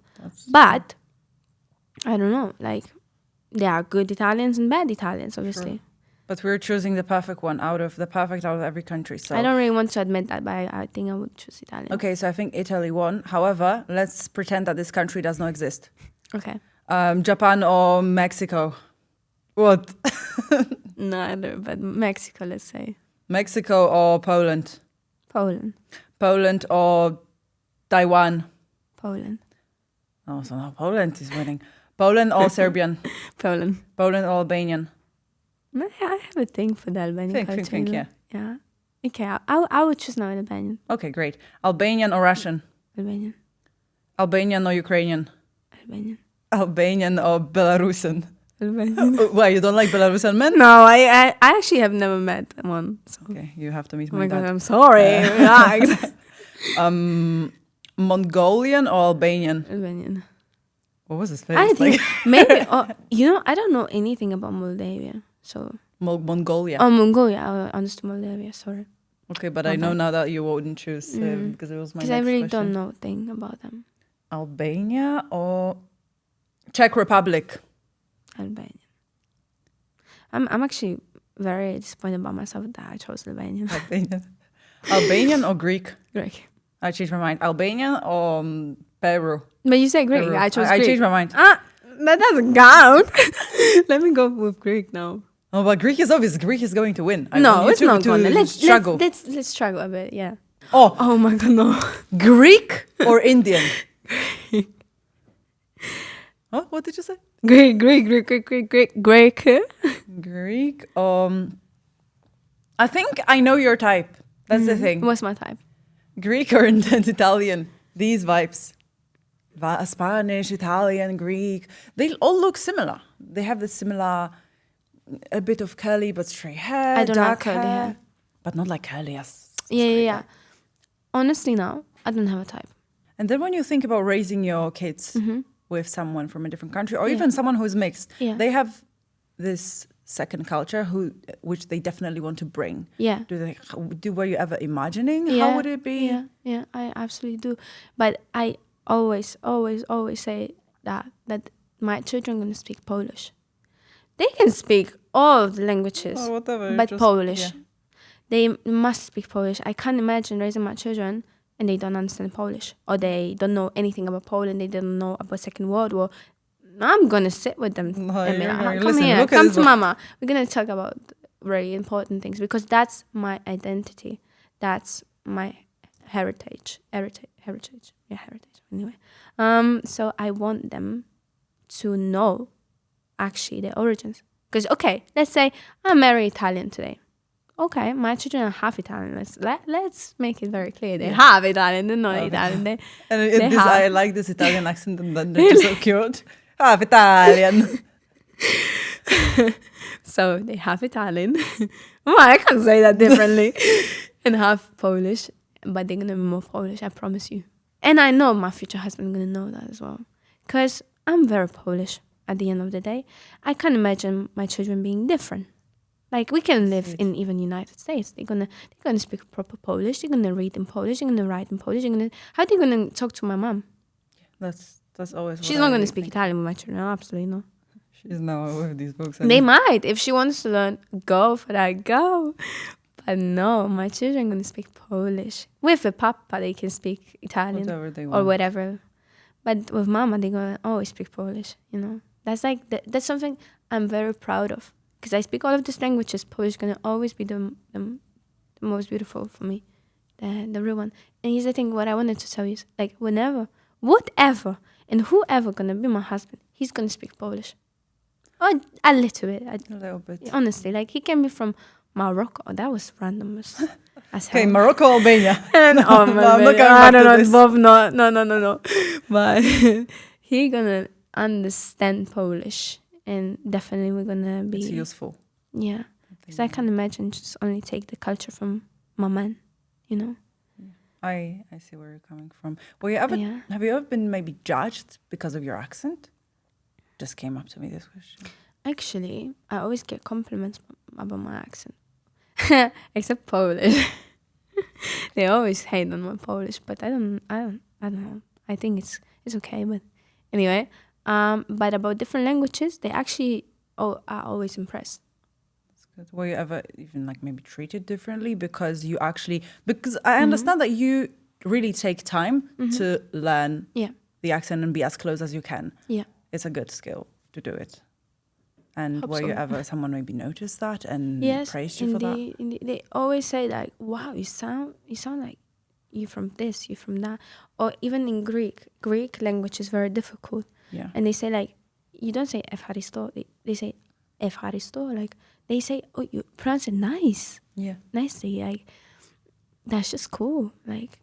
But I don't know. Like there are good Italians and bad Italians, obviously. Sure. But we're choosing the perfect one out of every country. So I don't really want to admit that, but I think I would choose Italian. Okay, so I think Italy won. However, let's pretend that this country does not exist. Okay. Japan or Mexico? What? Neither, but Mexico, let's say. Mexico or Poland? Poland. Poland or Taiwan? Poland. Oh, so now Poland is winning. Poland or Serbian? Poland. Poland or Albanian? I have a thing for the Albanian culture. Think, you know? Yeah. Okay, I would choose now Albanian. Okay, great. Albanian or Russian? Albanian. Albanian or Ukrainian? Albanian. Albanian or Belarusian? Albanian. Why, you don't like Belarusian men? No, I actually have never met one. So. Okay, you have to meet Oh my my God, dad. I'm sorry. Relax. Mongolian or Albanian? Albanian. What was his face? I think maybe, you know, I don't know anything about Moldavia. So Mongolia. Oh, Mongolia. I understood Moldavia. Sorry. Okay, but I know now that you wouldn't choose because it was my next question. Because I really don't know a thing about them. Albania or Czech Republic? Albania. I'm actually very disappointed about myself that I chose Albania. Albanian or Greek? Greek. I changed my mind. Albanian or Peru? But you said Greek. Peru. I chose I Greek. changed my mind. That doesn't count. Let me go with Greek now. Oh, but Greek is obvious. Greek is going to win. No, it's not going to. Let's struggle. Let's struggle a bit, yeah. Oh my God, no. Greek or Indian? Oh, what did you say? Greek. Greek. I think I know your type. That's the thing. What's my type? Greek or Italian? These vibes. Spanish, Italian, Greek. They all look similar. They have the similar, a bit of curly but straight hair. I don't dark like curly hair. But not like curly as. Yeah. Honestly, now, I don't have a type. And then when you think about raising your kids with someone from a different country or even someone who's mixed, they have this second culture which they definitely want to bring. Yeah. Were you ever imagining how would it be? Yeah, I absolutely do. But I always say that my children are going to speak Polish. They can speak all the languages, but Polish. Yeah. They must speak Polish. I can't imagine raising my children and they don't understand Polish, or they don't know anything about Poland. They don't know about Second World War. I'm gonna sit with them. Come to Mama. We're gonna talk about very important things because that's my identity. That's my heritage. Yeah, heritage. Anyway, so I want them to know actually their origins. Because let's say I'm very Italian today. Okay, my children are half Italian. Let's make it very clear. They're half Italian. They're not Italian. I like this Italian accent and they're just so cute. Half Italian. So they half Italian. I can't say that differently. And half Polish. But they're going to be more Polish, I promise you. And I know my future husband is going to know that as well. Because I'm very Polish at the end of the day. I can't imagine my children being different. Like, we can live in even United States. They're gonna speak proper Polish. They're gonna read in Polish. They're gonna write in Polish. How are they gonna talk to my mom? That's always. She's not gonna speak Italian with my children. Absolutely not. She's now with these books. They might, if she wants to learn. Go for that, go. But no, my children are gonna speak Polish. With the papa, they can speak Italian or whatever. But with mama, they're gonna always speak Polish. You know, that's like that's something I'm very proud of. Because I speak all of these languages, Polish is going to always be the most beautiful for me, the real one. And here's the thing, what I wanted to tell you is, like, whatever, and whoever going to be my husband, he's going to speak Polish. Or a little bit. A little bit. Honestly, like, he can be from Morocco. That was random as okay, Morocco, Albania. And, I don't know, Bob, no. But he going to understand Polish. And definitely we're gonna be. It's useful. Yeah, because I can't imagine just only take the culture from my man, you know. I see where you're coming from. Have you ever been maybe judged because of your accent? Just came up to me this question. Actually, I always get compliments about my accent, except Polish. They always hate on my Polish, but I don't know. I think it's okay, but anyway. But about different languages, they actually are always impressed. That's good. Were you ever even like maybe treated differently because I understand that you really take time to learn the accent and be as close as you can. Yeah, it's a good skill to do it. And you ever someone maybe noticed that and praised you for that? They always say like, "Wow, you sound like you're from this, you're from that," or even in Greek language is very difficult. Yeah. And they say like, you don't say Efharisto, they say Efharisto, like they say, oh, you pronounce it nice. Yeah. Nicely, like that's just cool. Like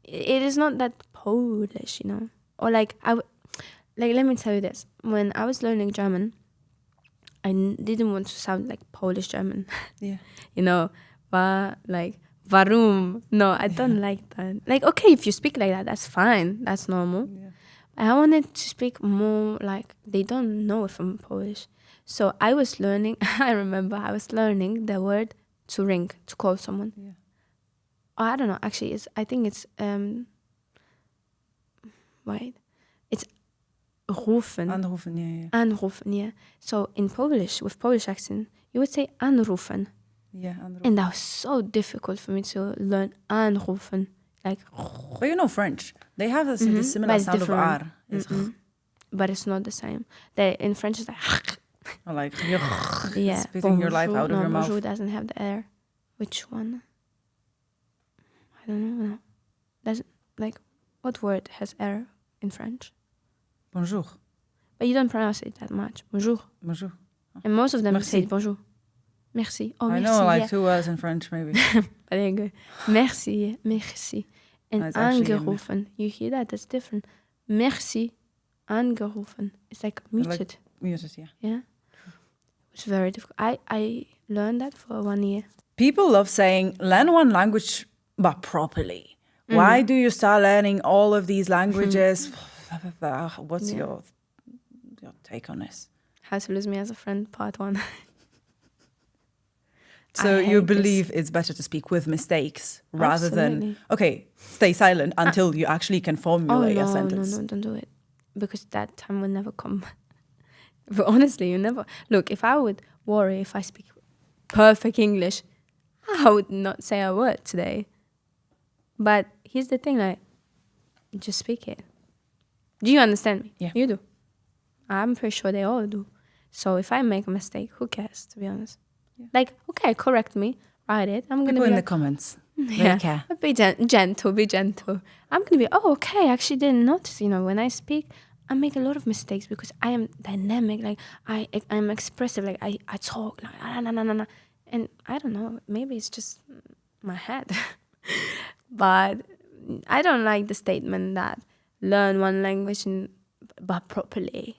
it is not that Polish, you know. Or like let me tell you this. When I was learning German, I didn't want to sound like Polish German. Yeah. You know, but like warum? No, I don't like that. Like, okay, if you speak like that, that's fine. That's normal. Yeah. I wanted to speak more like they don't know if I'm Polish. So I was learning, I remember I was learning the word to ring, to call someone. Yeah. Oh, I don't know, actually, I think it's, it's rufen. Anrufen, yeah. Anrufen, yeah. So in Polish, with Polish accent, you would say anrufen. Yeah, anrufen. And that was so difficult for me to learn anrufen. Like, but you know French. They have this similar sound of R. But it's not the same. In French, it's like... or like yeah, spitting your life out of your mouth. Bonjour doesn't have the air. Which one? I don't know. Doesn't, like, what word has air in French? Bonjour. But you don't pronounce it that much. Bonjour. Bonjour. And most of them Merci. say bonjour. Merci. Oh, I merci. know like 2 words in French maybe. There you go. Merci. Yeah. Merci. And angerufen. You hear that? That's different. Merci. Angerufen. It's like muted. Like muted, yeah. Yeah. It's very difficult. I learned that for 1 year. People love saying, learn one language, but properly. Why do you start learning all of these languages? What's your take on this? How to Lose Me as a Friend, part 1. So you believe it's better to speak with mistakes rather than, okay, stay silent until you actually can formulate a sentence. No, don't do it. Because that time will never come. But honestly, you never... Look, if I would worry if I speak perfect English, I would not say a word today. But here's the thing, like, just speak it. Do you understand me? Yeah. You do. I'm pretty sure they all do. So if I make a mistake, who cares, to be honest? Yeah. Like, okay, correct me, write it. I'm going to be in like, the comments. Yeah, care. be gentle, be gentle. I'm going to be, oh, okay, I actually didn't notice, when I speak, I make a lot of mistakes because I am dynamic, like, I'm expressive, like, I talk, like, nah. And I don't know, maybe it's just my head. But I don't like the statement that learn one language but properly.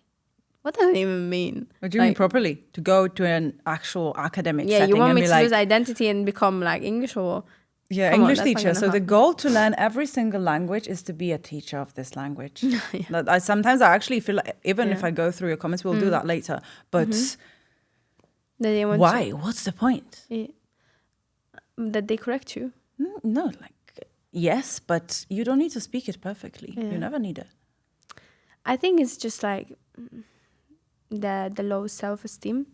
What does it even mean? What do you mean properly? To go to an actual academic setting? Yeah, you want and me be to like, lose identity and become like English or... Yeah, English teacher. So the goal to learn every single language is to be a teacher of this language. Yeah. Sometimes I actually feel like, even if I go through your comments, we'll do that later. But why? What's the point? Yeah. That they correct you? No, like, yes, but you don't need to speak it perfectly. Yeah. You never need it. I think it's just like the low self-esteem.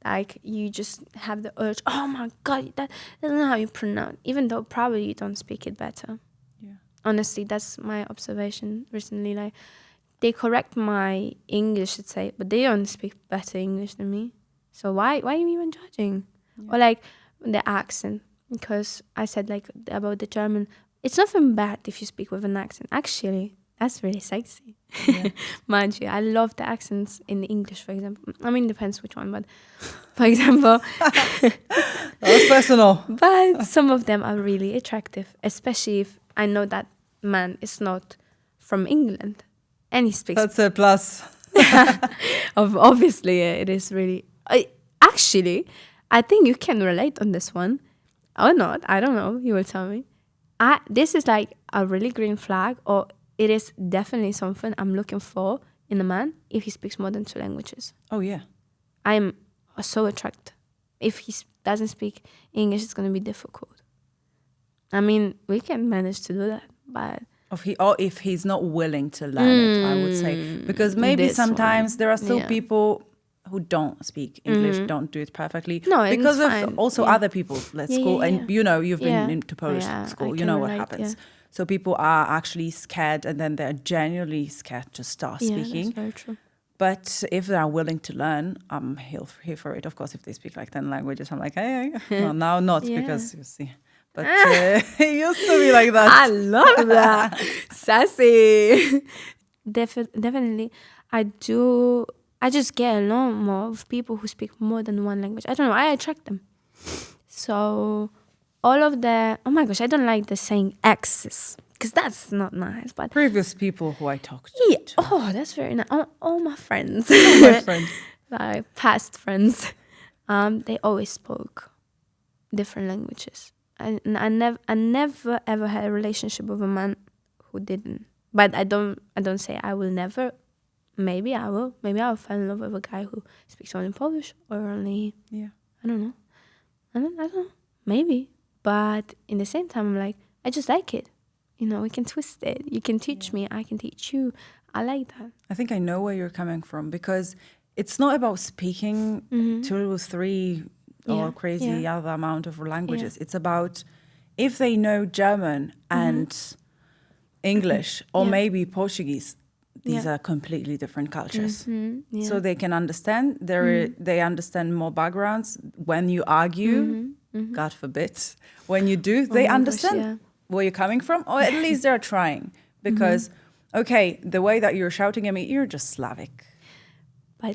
Like, you just have the urge, oh my God, that's not how you pronounce, even though probably you don't speak it better. Yeah. Honestly, that's my observation recently. Like, they correct my English, let's say, but they don't speak better English than me. So why are you even judging? Yeah. Or like the accent, because I said like about the German, it's nothing bad if you speak with an accent. Actually, that's really sexy. Yeah. Mind you, I love the accents in English, for example. I mean, depends which one, but for example... That's personal. But some of them are really attractive, especially if I know that man is not from England and he speaks... That's a plus. Obviously, it is really... Actually, I think you can relate on this one. Or not, I don't know, you will tell me. This is like a really green flag, or... It is definitely something I'm looking for in a man if he speaks more than 2 languages. Oh, yeah. I'm so attracted. If he doesn't speak English, it's going to be difficult. I mean, we can manage to do that, but... If he's not willing to learn it, I would say. Because maybe sometimes there are still people who don't speak English, don't do it perfectly. No, because of also other people at school. And, you've been into Polish school. You know what happens. Yeah. So people are actually scared, and then they're genuinely scared to start speaking. That's very true. But if they are willing to learn, I'm here for it. Of course, if they speak like 10 languages, I'm like, hey. No, now not, because you see. But it used to be like that. I love that. Sassy. Definitely. I just get along more with people who speak more than 1 language. I don't know. I attract them. So... all of the... Oh my gosh, I don't like the saying exes, because that's not nice. But previous people who I talked to. Yeah. Oh, that's very nice. All my friends. All my friends. Like past friends. They always spoke different languages. And I never ever had a relationship with a man who didn't. But I don't say I will never. Maybe I will. Maybe I'll fall in love with a guy who speaks only Polish or only, I don't know. I don't know. Maybe. But in the same time, I'm like, I just like it. You know, we can twist it. You can teach me. I can teach you. I like that. I think I know where you're coming from, because it's not about speaking 2 or 3 or crazy other amount of languages. It's about if they know German and English or maybe Portuguese, these are completely different cultures. So they can understand. They understand more backgrounds. When you argue, God forbid, when you do, they understand where you're coming from, or at least they're trying. Because, okay, the way that you're shouting at me, you're just Slavic.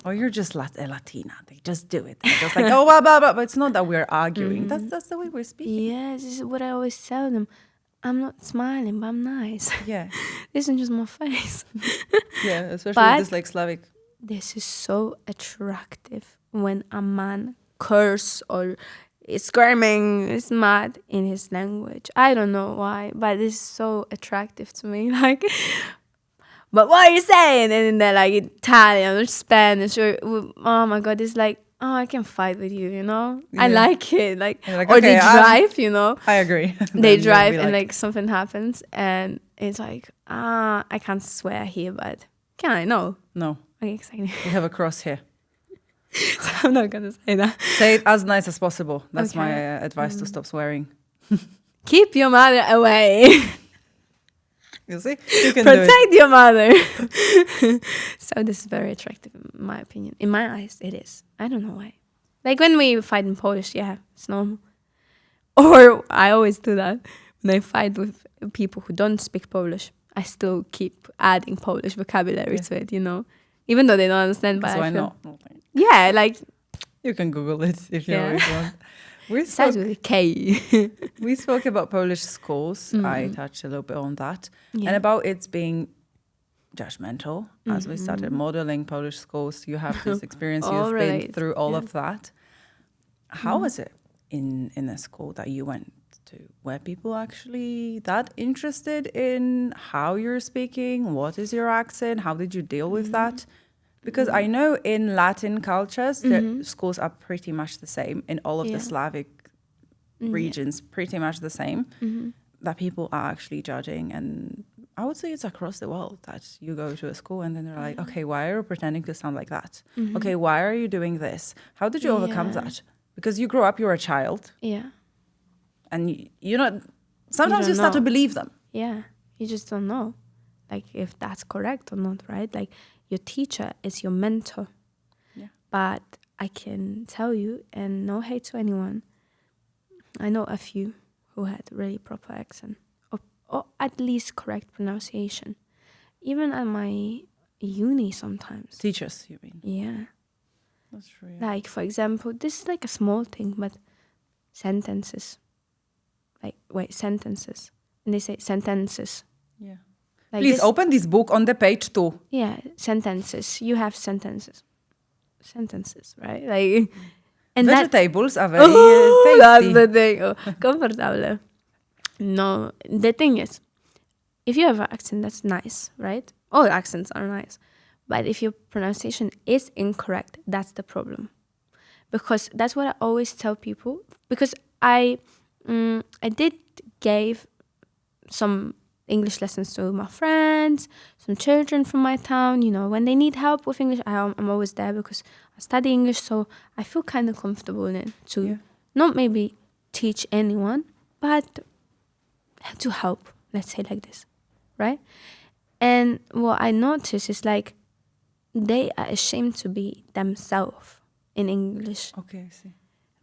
Or you're just Latina. They just do it. They're just like, oh, blah, blah, blah. But it's not that we're arguing. That's the way we're speaking. Yeah, this is what I always tell them. I'm not smiling, but I'm nice. Yeah. This is just my face. Yeah, especially with this like Slavic. This is so attractive when a man curse or is screaming, is mad in his language. I don't know why, but it's so attractive to me. Like, but what are you saying? And they're like Italian or Spanish or, oh my God, it's like, oh, I can fight with you, you know? I like it. Like or okay, they drive, you know? I agree. They drive and like something happens and it's like, I can't swear here, but can I? No. No. Okay, exactly. We have a cross here. So I'm not going to say that. Say it as nice as possible. That's my advice to stop swearing. Keep your mother away. You see? You can protect your mother. So this is very attractive in my opinion. In my eyes, it is. I don't know why. Like when we fight in Polish, yeah, it's normal. Or I always do that. When I fight with people who don't speak Polish, I still keep adding Polish vocabulary to it, you know? Even though they don't understand, but why not? Yeah, like... You can Google it if you always want. It starts with a K. We spoke about Polish schools. I touched a little bit on that. And about it being judgmental. As we started modeling Polish schools, you have this experience. You've been through all of that. How was it in a school that you went to? Were people actually that interested in how you're speaking? What is your accent? How did you deal with that? Because I know in Latin cultures, the schools are pretty much the same. In all of the Slavic regions, pretty much the same. That people are actually judging. And I would say it's across the world that you go to a school and then they're like, okay, why are you pretending to sound like that? Okay, why are you doing this? How did you overcome that? Because you grow up, you're a child. Yeah. And you're not... Sometimes you start to believe them. Yeah. You just don't know. Like, if that's correct or not, right? Like... Your teacher is your mentor. Yeah. But I can tell you, and no hate to anyone, I know a few who had really proper accent, or at least correct pronunciation. Even at my uni sometimes. Teachers, you mean? Yeah. That's true. Yeah. Like, for example, this is like a small thing, but sentences. Like, sentences. And they say sentences. Yeah. Like please open this book on the page 2. Yeah, sentences. You have sentences. Sentences, right? Like, and vegetables are very tasty. That's the thing. Oh, comfortable. No, the thing is, if you have an accent, that's nice, right? All accents are nice. But if your pronunciation is incorrect, that's the problem. Because that's what I always tell people. Because I did gave some English lessons to my friends, some children from my town. You know, when they need help with English, I'm always there because I study English, so I feel kind of comfortable in it to not maybe teach anyone, but to help, let's say like this, right? And what I notice is like they are ashamed to be themselves in English. Okay, I see.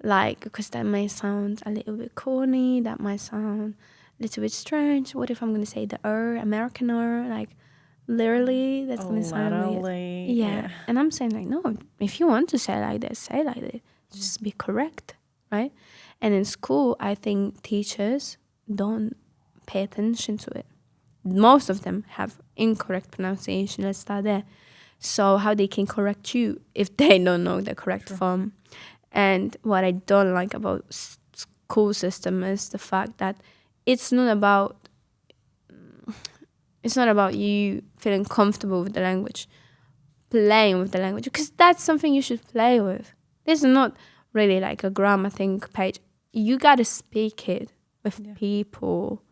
Like, because that may sound a little bit corny, that might sound little bit strange. What if I'm going to say the American like literally, that's going to sound weird. Yeah. And I'm saying like, no, if you want to say like this, say like this. Just be correct, right? And in school, I think teachers don't pay attention to it. Most of them have incorrect pronunciation. Let's start there. So how they can correct you if they don't know the correct form. And what I don't like about school system is the fact that it's not about It's not about you feeling comfortable with the language, playing with the language, because that's something you should play with. This is not really like a grammar thing page. You gotta speak it with people,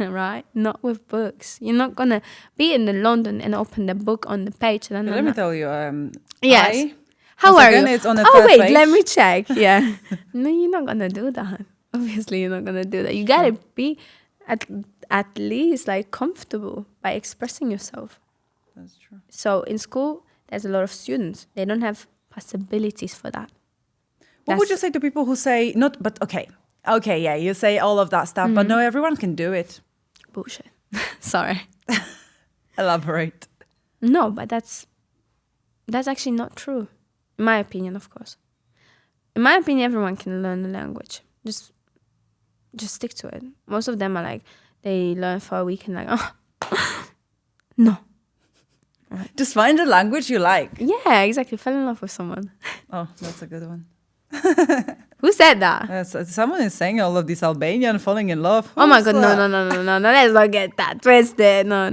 right? Not with books. You're not gonna be in the London and open the book on the page. And Let me tell you. Yes. How are you? It's on the oh third wait, page. let me check. Yeah. No, you're not gonna do that. Obviously, you're not gonna do that. You gotta be at least like comfortable by expressing yourself. That's true. So in school, there's a lot of students. They don't have possibilities for that. What would you say to people who say not? But okay, yeah, you say all of that stuff, but no, everyone can do it. Bullshit. Sorry. Elaborate. No, but that's actually not true. In my opinion, of course. In my opinion, everyone can learn the language. Just stick to it. Most of them are like, they learn for a week and like, oh, no. Just find a language you like. Yeah, exactly. Fell in love with someone. Oh, that's a good one. Who said that? Someone is saying all of this Albanian falling in love. Oh my God, no. Let's not get that twisted. No.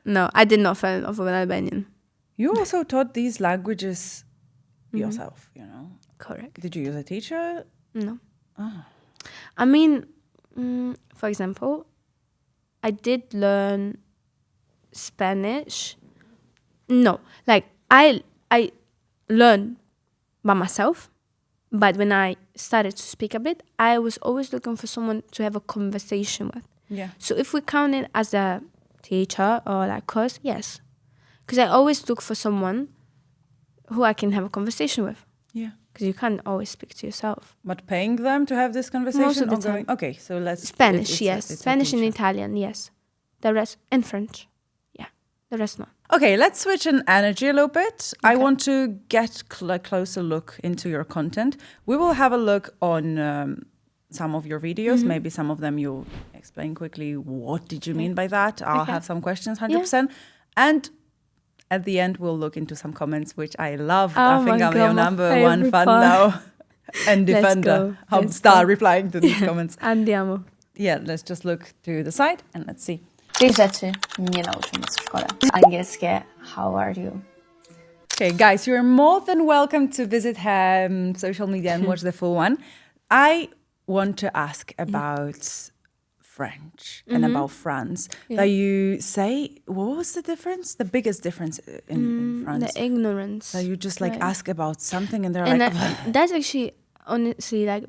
No, I did not fall in love with an Albanian. You also taught these languages yourself, you know? Correct. Did you use a teacher? No. Oh. I mean, for example, I did learn Spanish. No, like I learned by myself, but when I started to speak a bit, I was always looking for someone to have a conversation with. Yeah. So if we count it as a teacher or like course, yes. Because I always look for someone who I can have a conversation with. Yeah. Because you can't always speak to yourself. But paying them to have this conversation? Most of the time. Okay, so let's... Spanish, yes. Spanish and Italian, yes. The rest, and French. Yeah, the rest not. Okay, let's switch in energy a little bit. Okay. I want to get a closer look into your content. We will have a look on some of your videos. Maybe some of them you'll explain quickly. What did you mean by that? I'll have some questions, 100%. Yeah. And at the end, we'll look into some comments, which I love. I think I'm your number one fan now. And defender. I'll start replying to these comments. Andiamo. Yeah, let's just look to the side and let's see. Tych rzeczy nie nauczymy w szkole. Angielskie, how are you? Okay, guys, you're more than welcome to visit her social media and watch the full one. I want to ask about French and about France. That you say, what was the difference? The biggest difference in France? The ignorance. So you just like ask about something and they're and like... that's actually, honestly, like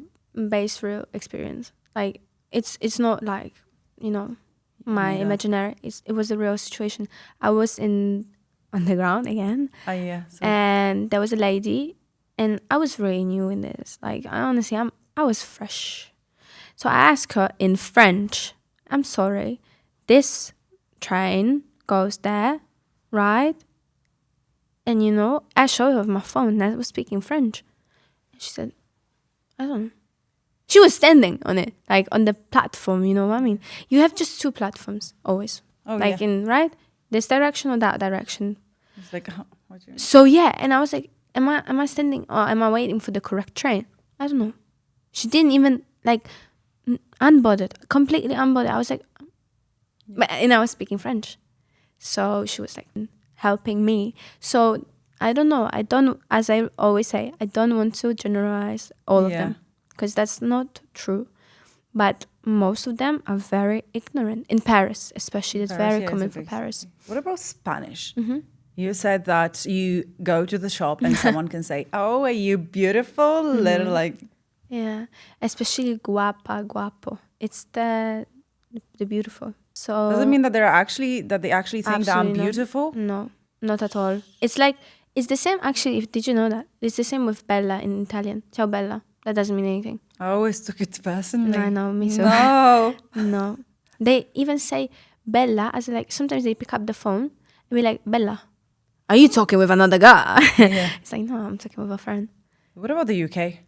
based real experience. Like, it's not like, you know, my imaginary. It was a real situation. I was on the ground again. Oh, yeah. And there was a lady and I was really new in this. Like, I was fresh. So I asked her in French, I'm sorry, this train goes there, right? And, you know, I showed her with my phone and I was speaking French. And she said, I don't know. She was standing on it, like on the platform, you know what I mean? You have just two platforms, always. Oh, like in, right? This direction or that direction. It's like, what do you mean? So yeah, and I was like, am I standing or am I waiting for the correct train? I don't know. She didn't even, like, unbothered, completely unbothered. I was like, and I was speaking French. So she was like helping me. So I don't know. As I always say, I don't want to generalize all of them because that's not true. But most of them are very ignorant. In Paris, especially. It's very common for Paris. What about Spanish? You said that you go to the shop and someone can say, oh, are you beautiful? Little like... Yeah, especially guapa, guapo. It's the beautiful. So does it mean that they actually think that I'm beautiful? No, not at all. It's like it's the same. Actually, did you know that it's the same with bella in Italian? Ciao bella. That doesn't mean anything. I always took it personally. I know, me too. No, no. They even say bella as like sometimes they pick up the phone and be like, Bella, are you talking with another guy? Yeah. It's like, no, I'm talking with a friend. What about the UK?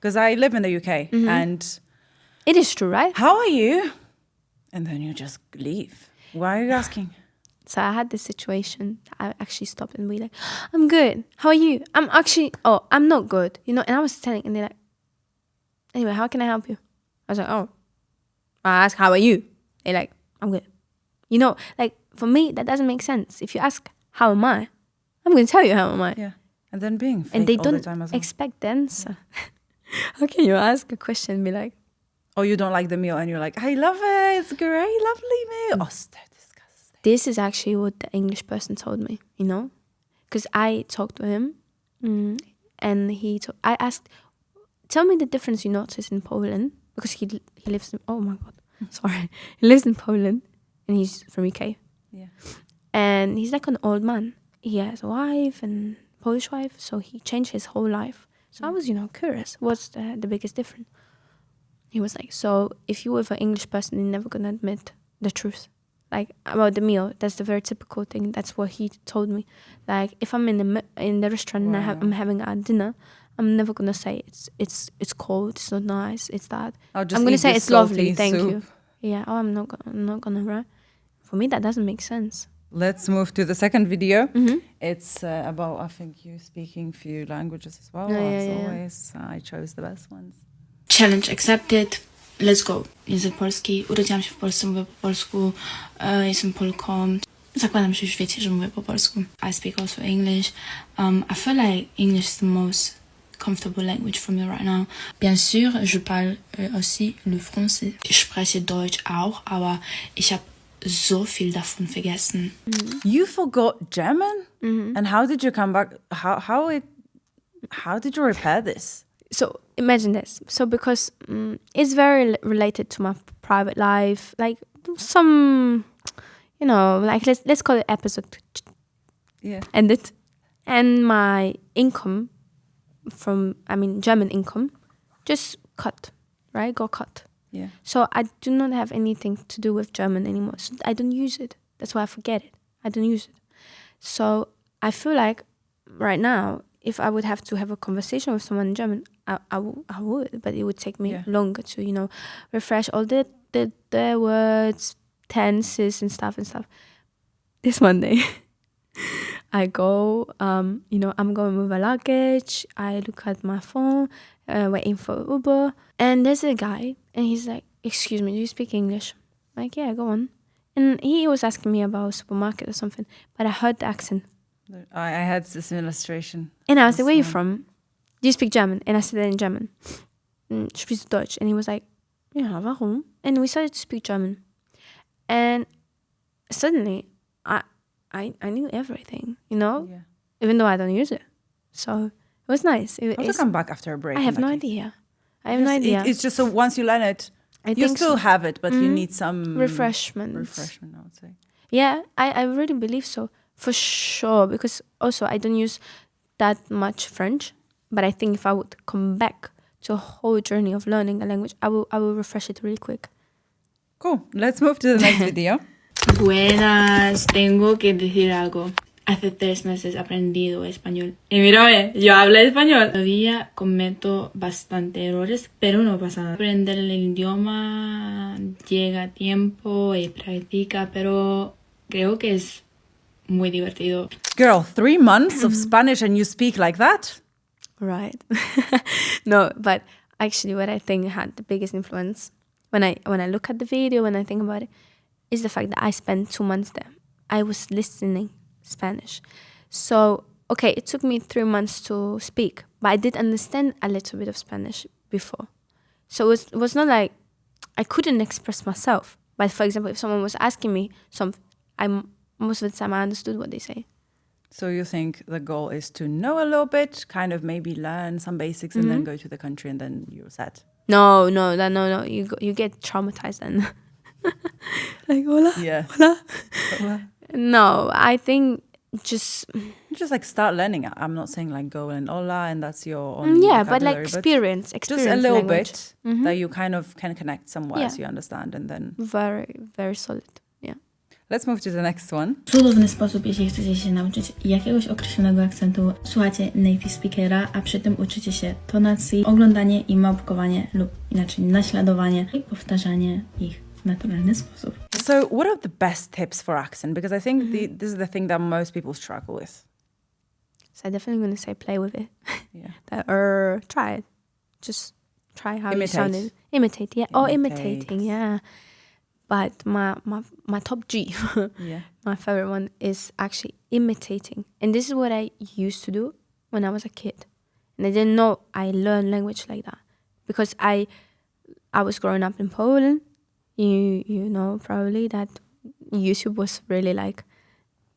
Because I live in the UK and... It is true, right? How are you? And then you just leave. Why are you asking? So I had this situation. I actually stopped and be like, I'm good. How are you? I'm not good. You know, and I was telling, and they're like, anyway, how can I help you? I was like, I asked, how are you? They're like, I'm good. You know, like for me, that doesn't make sense. If you ask, how am I? I'm going to tell you how am I. Yeah. And then being fake And they all don't the time as well. expect the answer. How can you ask a question and be like, Or you don't like the meal and you're like, I love it. It's great. Lovely meal. Oh, so disgusting. this is actually what the English person told me, you know? Because I talked to him and I asked, tell me the difference you notice in Poland. Because he lives in, oh my God, sorry. He lives in Poland and he's from UK. Yeah. And he's like an old man. He has a wife and Polish wife, so he changed his whole life. So I was, curious. What's the biggest difference? He was like, so if you were an English person, you're never gonna admit the truth. Like about the meal, that's the very typical thing. That's what he told me. Like if I'm in the restaurant and I'm having a dinner, I'm never gonna say it's cold, it's not nice, it's that. I'm gonna say it's lovely, thank you. Yeah. Oh, I'm not gonna, right? For me, that doesn't make sense. Let's move to the second video. It's about, I think, you speaking few languages as well. As always, I chose the best ones. Challenge accepted. Let's go. Język polski. Urodziłam się w Polsce, mówię po polsku. Jestem Polką. Zakładam, że już wiecie, że mówię po polsku. I speak also English. I feel like English is the most comfortable language for me right now. Bien sûr, je parle aussi le français. Ich spreche Deutsch auch, aber ich habe so viel davon vergessen. You forgot German? And how did you come back? How did you repair this? So imagine this. So because it's very related to my private life, like some, like let's call it episode. Yeah. Ended, and my income German income, just cut, right? Got cut. Yeah. So I do not have anything to do with German anymore. So I don't use it. That's why I forget it. I don't use it. So I feel like right now, if I would have to have a conversation with someone in German, I would, but it would take me longer to, refresh all the words, tenses and stuff. This Monday, I go, I'm going with a luggage. I look at my phone, waiting for Uber. And there's a guy, and he's like, excuse me, do you speak English? I'm like, yeah, go on. And he was asking me about a supermarket or something, but I heard the accent. I had this illustration. And I was like, where are you from? Do you speak German? And I said it in German. Sprichst du Deutsch? And he was like, yeah, warum? And we started to speak German. And suddenly, I knew everything, Yeah. even though I don't use it. So it was nice. How to come back after a break? I have no idea. It's just so once you learn it, you still have it, but you need some refreshment, I would say. Yeah, I really believe so. For sure, because also I don't use that much French, but I think if I would come back to a whole journey of learning a language, I will refresh it really quick. Cool. Let's move to the next video. Buenas, tengo que decir algo. Hace 3 meses he aprendido español. Y mírame, yo hablo español. Todavía cometo bastante errores, pero no pasa nada. Aprender el idioma llega tiempo y practica, pero creo que es muy divertido. Girl, 3 months of Spanish and you speak like that? Right. No, but actually what I think had the biggest influence when I look at the video, when I think about it, is the fact that I spent 2 months there. I was listening Spanish. So, okay, it took me 3 months to speak, but I did understand a little bit of Spanish before. So it was not like I couldn't express myself. But for example, if someone was asking me something, most of the time I understood what they say. So you think the goal is to know a little bit, kind of maybe learn some basics and then go to the country and then you're set? No. You get traumatized then. Like, hola, hola. No, I think just like start learning. I'm not saying like go and hola and that's your own but like experience just a little language. bit that you kind of can connect some words you understand and then very, very solid. Yeah. Let's move to the next one. Cudowny sposób, jeśli chcecie się nauczyć jakiegoś określonego akcentu, słuchacie native speakera, a przy tym uczycie się tonacji, oglądanie i małpkowanie lub inaczej naśladowanie i powtarzanie ich w naturalny sposób. So what are the best tips for accent? Because I think this is the thing that most people struggle with. So I'm definitely going to say play with it. Yeah. Try it. Just try how Imitate. you sounded. Imitate, yeah. Imitating, yeah. But my top G, my favorite one is actually imitating. And this is what I used to do when I was a kid. And I didn't know I learned language like that. Because I was growing up in Poland. You know probably that YouTube was really like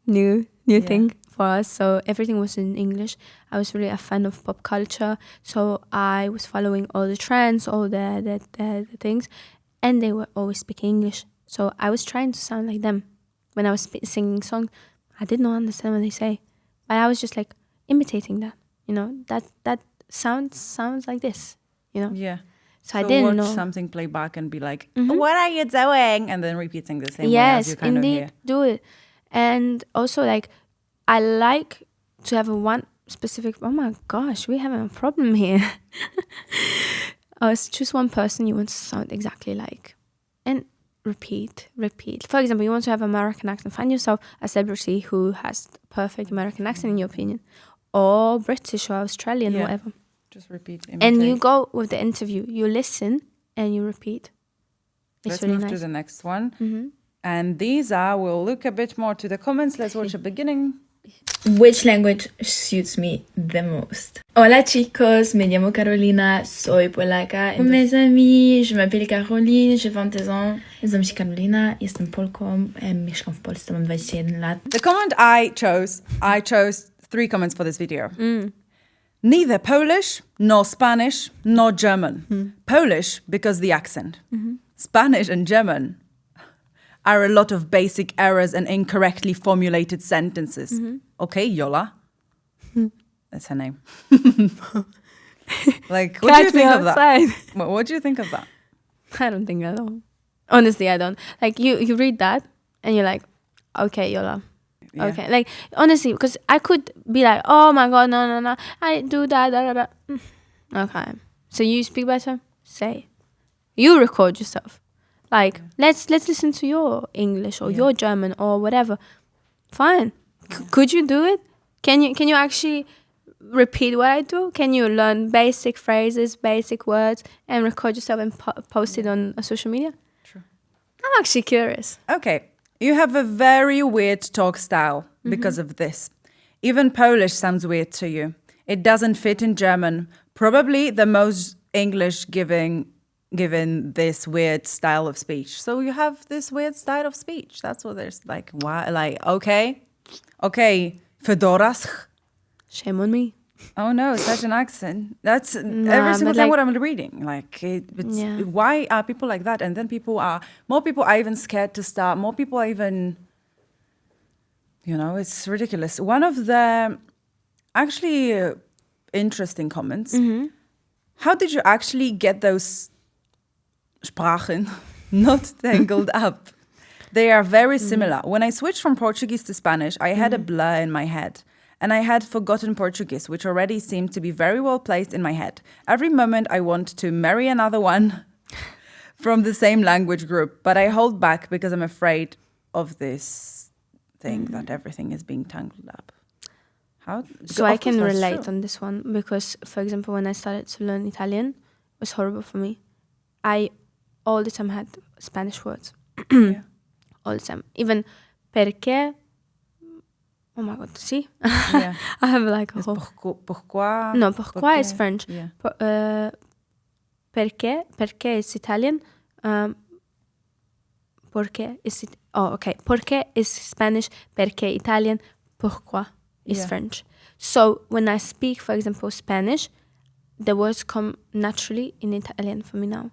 new thing for us. So everything was in English. I was really a fan of pop culture. So I was following all the trends, all the things. And they were always speaking English. So I was trying to sound like them. When I was singing songs, I did not understand what they say. But I was just like imitating that. You know, that sounds like this, you know? Yeah. So I didn't know. Watch something play back and be like, what are you doing? And then repeating the same way as you kind of hear. Yes, indeed, do it. And also, like, I like to have one specific, oh my gosh, we're having a problem here. Choose one person you want to sound exactly like. And repeat. For example, you want to have American accent. Find yourself a celebrity who has perfect American accent in your opinion. Or British or Australian, whatever. Just repeat. Imitate. And you go with the interview. You listen and you repeat. Let's move to the next one. Mm-hmm. And these we'll look a bit more to the comments. Let's watch the beginning. Which language suits me the most? Hola chicos, me llamo Karolina, soy polaca. Mes amis, je m'appelle Caroline, j'ai 20 ans. Nazywam się Karolina, jestem Polką, mieszkam w Polsce, mam 21 lat. The comment I chose 3 comments for this video. Neither Polish, nor Spanish, nor German. Polish, because the accent. Spanish and German are a lot of basic errors and incorrectly formulated sentences. Okay, Yola. That's her name. Like, what do you think of that? What do you think of that? I don't think at all. Honestly, I don't. Like, you read that and you're like, okay, Yola. Yeah. Okay, like, honestly, because I could be like, oh my God, no, I do that. Okay. So you speak better? Say. You record yourself. Like, let's listen to your English or your German or whatever. Fine. Could you do it? Can you actually repeat what I do? Can you learn basic phrases, basic words, and record yourself and post it on social media? True. I'm actually curious. Okay. You have a very weird talk style because of this. Even Polish sounds weird to you. It doesn't fit in German. Probably the most English given this weird style of speech. So you have this weird style of speech. That's what there's like, why? Like, okay, Fedoras. Shame on me. Oh no, such an accent. That's every single time what I'm reading. Like, why are people like that? And then more people are even scared to start. More people are even, it's ridiculous. One of the actually interesting comments. How did you actually get those Sprachen not tangled up? They are very similar. When I switched from Portuguese to Spanish, I had a blur in my head. And I had forgotten Portuguese, which already seemed to be very well placed in my head. Every moment I want to marry another one from the same language group, but I hold back because I'm afraid of this thing that everything is being tangled up. So I can relate on this one because, for example, when I started to learn Italian, it was horrible for me. I all the time had Spanish words. All the time. Even perché. Oh my God, see? I have like a whole... Pourquoi? No, pourquoi is French. Yeah. Perché is Italian. Porque is it? Oh, okay. Porque is Spanish. Perché Italian. Pourquoi is French. So when I speak, for example, Spanish, the words come naturally in Italian for me now.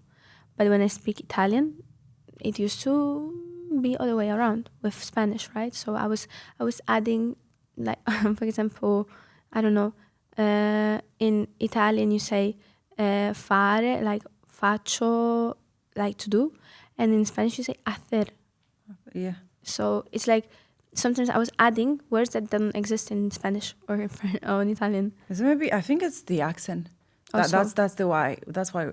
But when I speak Italian, it used to be all the way around with Spanish, right? So I was adding, like, for example, I don't know, in Italian you say fare, like faccio, like to do, and in Spanish you say hacer. Yeah. So it's like sometimes I was adding words that don't exist in Spanish or in French or in Italian. So maybe I think it's the accent. That's why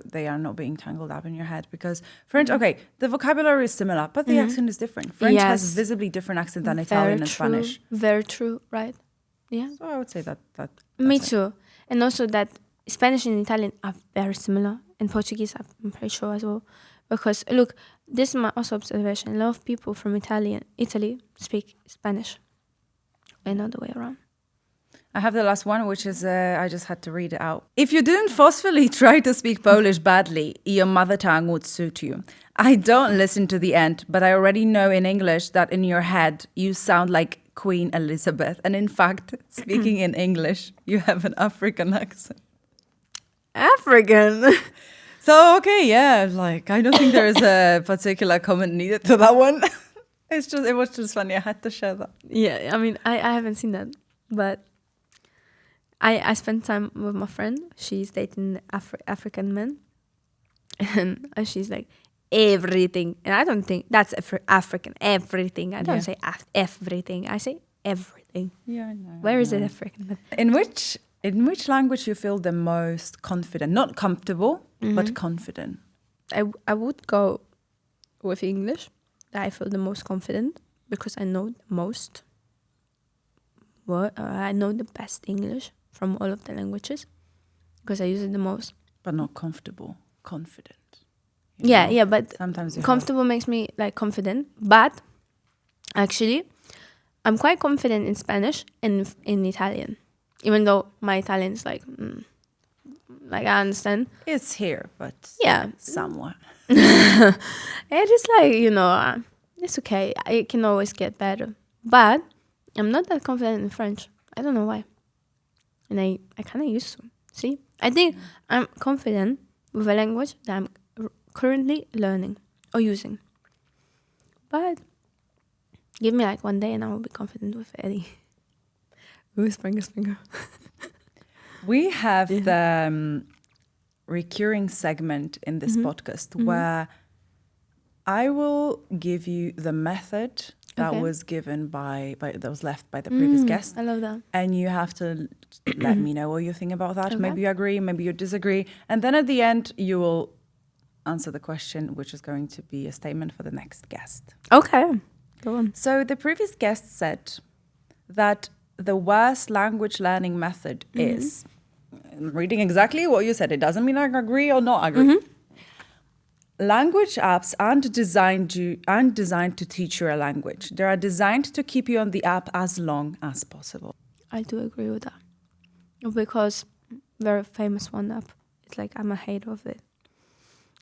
they are not being tangled up in your head, because French, okay, the vocabulary is similar, but the accent is different. French has visibly different accent than Italian and Spanish. Very true, right? Yeah. So I would say that me too. And also that Spanish and Italian are very similar, and Portuguese I'm pretty sure as well. Because look, this is my also observation. A lot of people from Italy speak Spanish, and not the way around. I have the last one, which is, I just had to read it out. If you didn't forcefully try to speak Polish badly, your mother tongue would suit you. I don't listen to the end, but I already know in English that in your head, you sound like Queen Elizabeth. And in fact, speaking in English, you have an African accent. African? So, okay, yeah, like, I don't think there's a particular comment needed to that one. It was just funny. I had to share that. Yeah, I mean, I haven't seen that, but I spent time with my friend. She's dating African men, and she's like, everything. And I don't think that's African, everything. I don't say everything. I say everything. Yeah, I know. Where is it African? In which language you feel the most confident? Not comfortable, but confident. I would go with English. I feel the most confident because I know the most. I know the best English from all of the languages because I use it the most. But not comfortable, confident. Yeah, but sometimes comfortable makes me like confident. But actually, I'm quite confident in Spanish and in Italian, even though my Italian is like I understand. It's here, but somewhere. It is like, it's okay. I can always get better. But I'm not that confident in French. I don't know why. And I kind of used to. See? I think I'm confident with a language that I'm currently learning or using. But give me like one day and I will be confident with Eddie. Ooh, springer. We have the recurring segment in this podcast where I will give you the method that was given that was left by the previous guest. I love that. And you have to let me know what you think about that. Okay. Maybe you agree, maybe you disagree. And then at the end, you will answer the question, which is going to be a statement for the next guest. Okay, go on. So the previous guest said that the worst language learning method is, I'm reading exactly what you said. It doesn't mean I agree or not agree. Language apps aren't designed to teach you a language. They are designed to keep you on the app as long as possible. I do agree with that. Because very famous one app, it's like I'm a hater of it.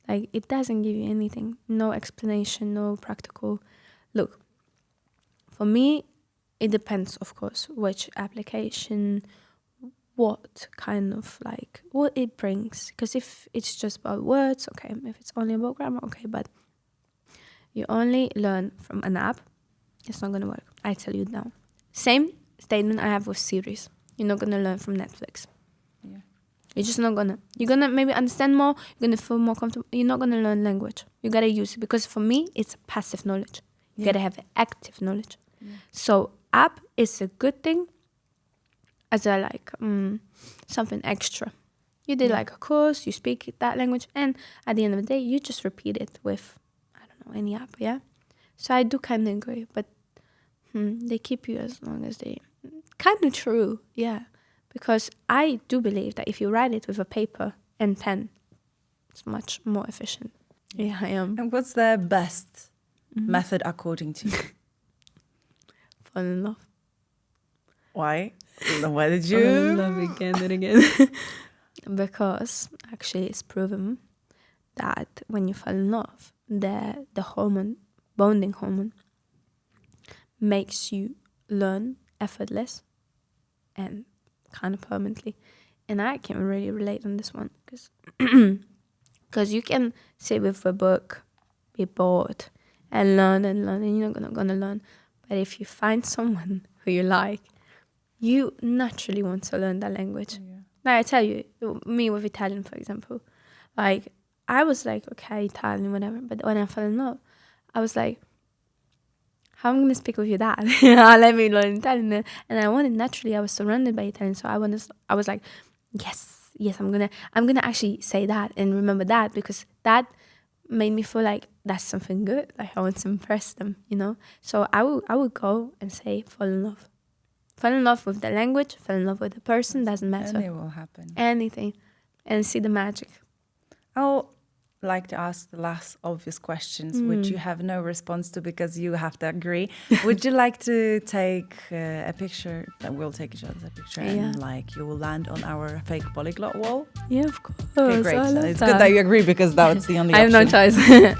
Like it doesn't give you anything. No explanation, no practical. Look, for me, it depends, of course, which application, what kind of like, what it brings. Because if it's just about words, okay. If it's only about grammar, okay. But you only learn from an app, it's not going to work. I tell you now. Same statement I have with series. You're not going to learn from Netflix. Yeah. You're just not going to. You're going to maybe understand more. You're going to feel more comfortable. You're not going to learn language. You got to use it. Because for me, it's passive knowledge. You got to have active knowledge. Yeah. So app is a good thing. As a like something extra. You did like a course, you speak that language, and at the end of the day, you just repeat it with, I don't know, any app, yeah? So I do kind of agree, but they keep you as long as they... Kind of true, yeah. Because I do believe that if you write it with a paper and pen, it's much more efficient. Yeah, I am. And what's the best method according to you? Fall in love. Why? Why did you? Fall in love again and again. Because actually it's proven that when you fall in love, the hormone, bonding hormone, makes you learn effortless and kind of permanently. And I can really relate on this one because you can sit with a book, be bored, and learn, and you're not gonna learn. But if you find someone who you like, you naturally want to learn that language. Yeah. Like I tell you, me with Italian, for example, like I was like, okay, Italian, whatever. But when I fell in love, I was like, how am I going to speak with your dad? Let me learn Italian. And I wanted, naturally, I was surrounded by Italian. So I was like, yes, I'm gonna actually say that and remember that, because that made me feel like that's something good. Like I want to impress them, you know? So I would go and say, fall in love. Fall in love with the language, fall in love with the person, doesn't matter. And it will happen. Anything. And see the magic. I'll like to ask the last obvious questions, which you have no response to because you have to agree. Would you like to take a picture? That we'll take each other's picture and like you will land on our fake polyglot wall? Yeah, of course. Okay, great. I love It's that. good that you agree because that's the only I have no option. choice.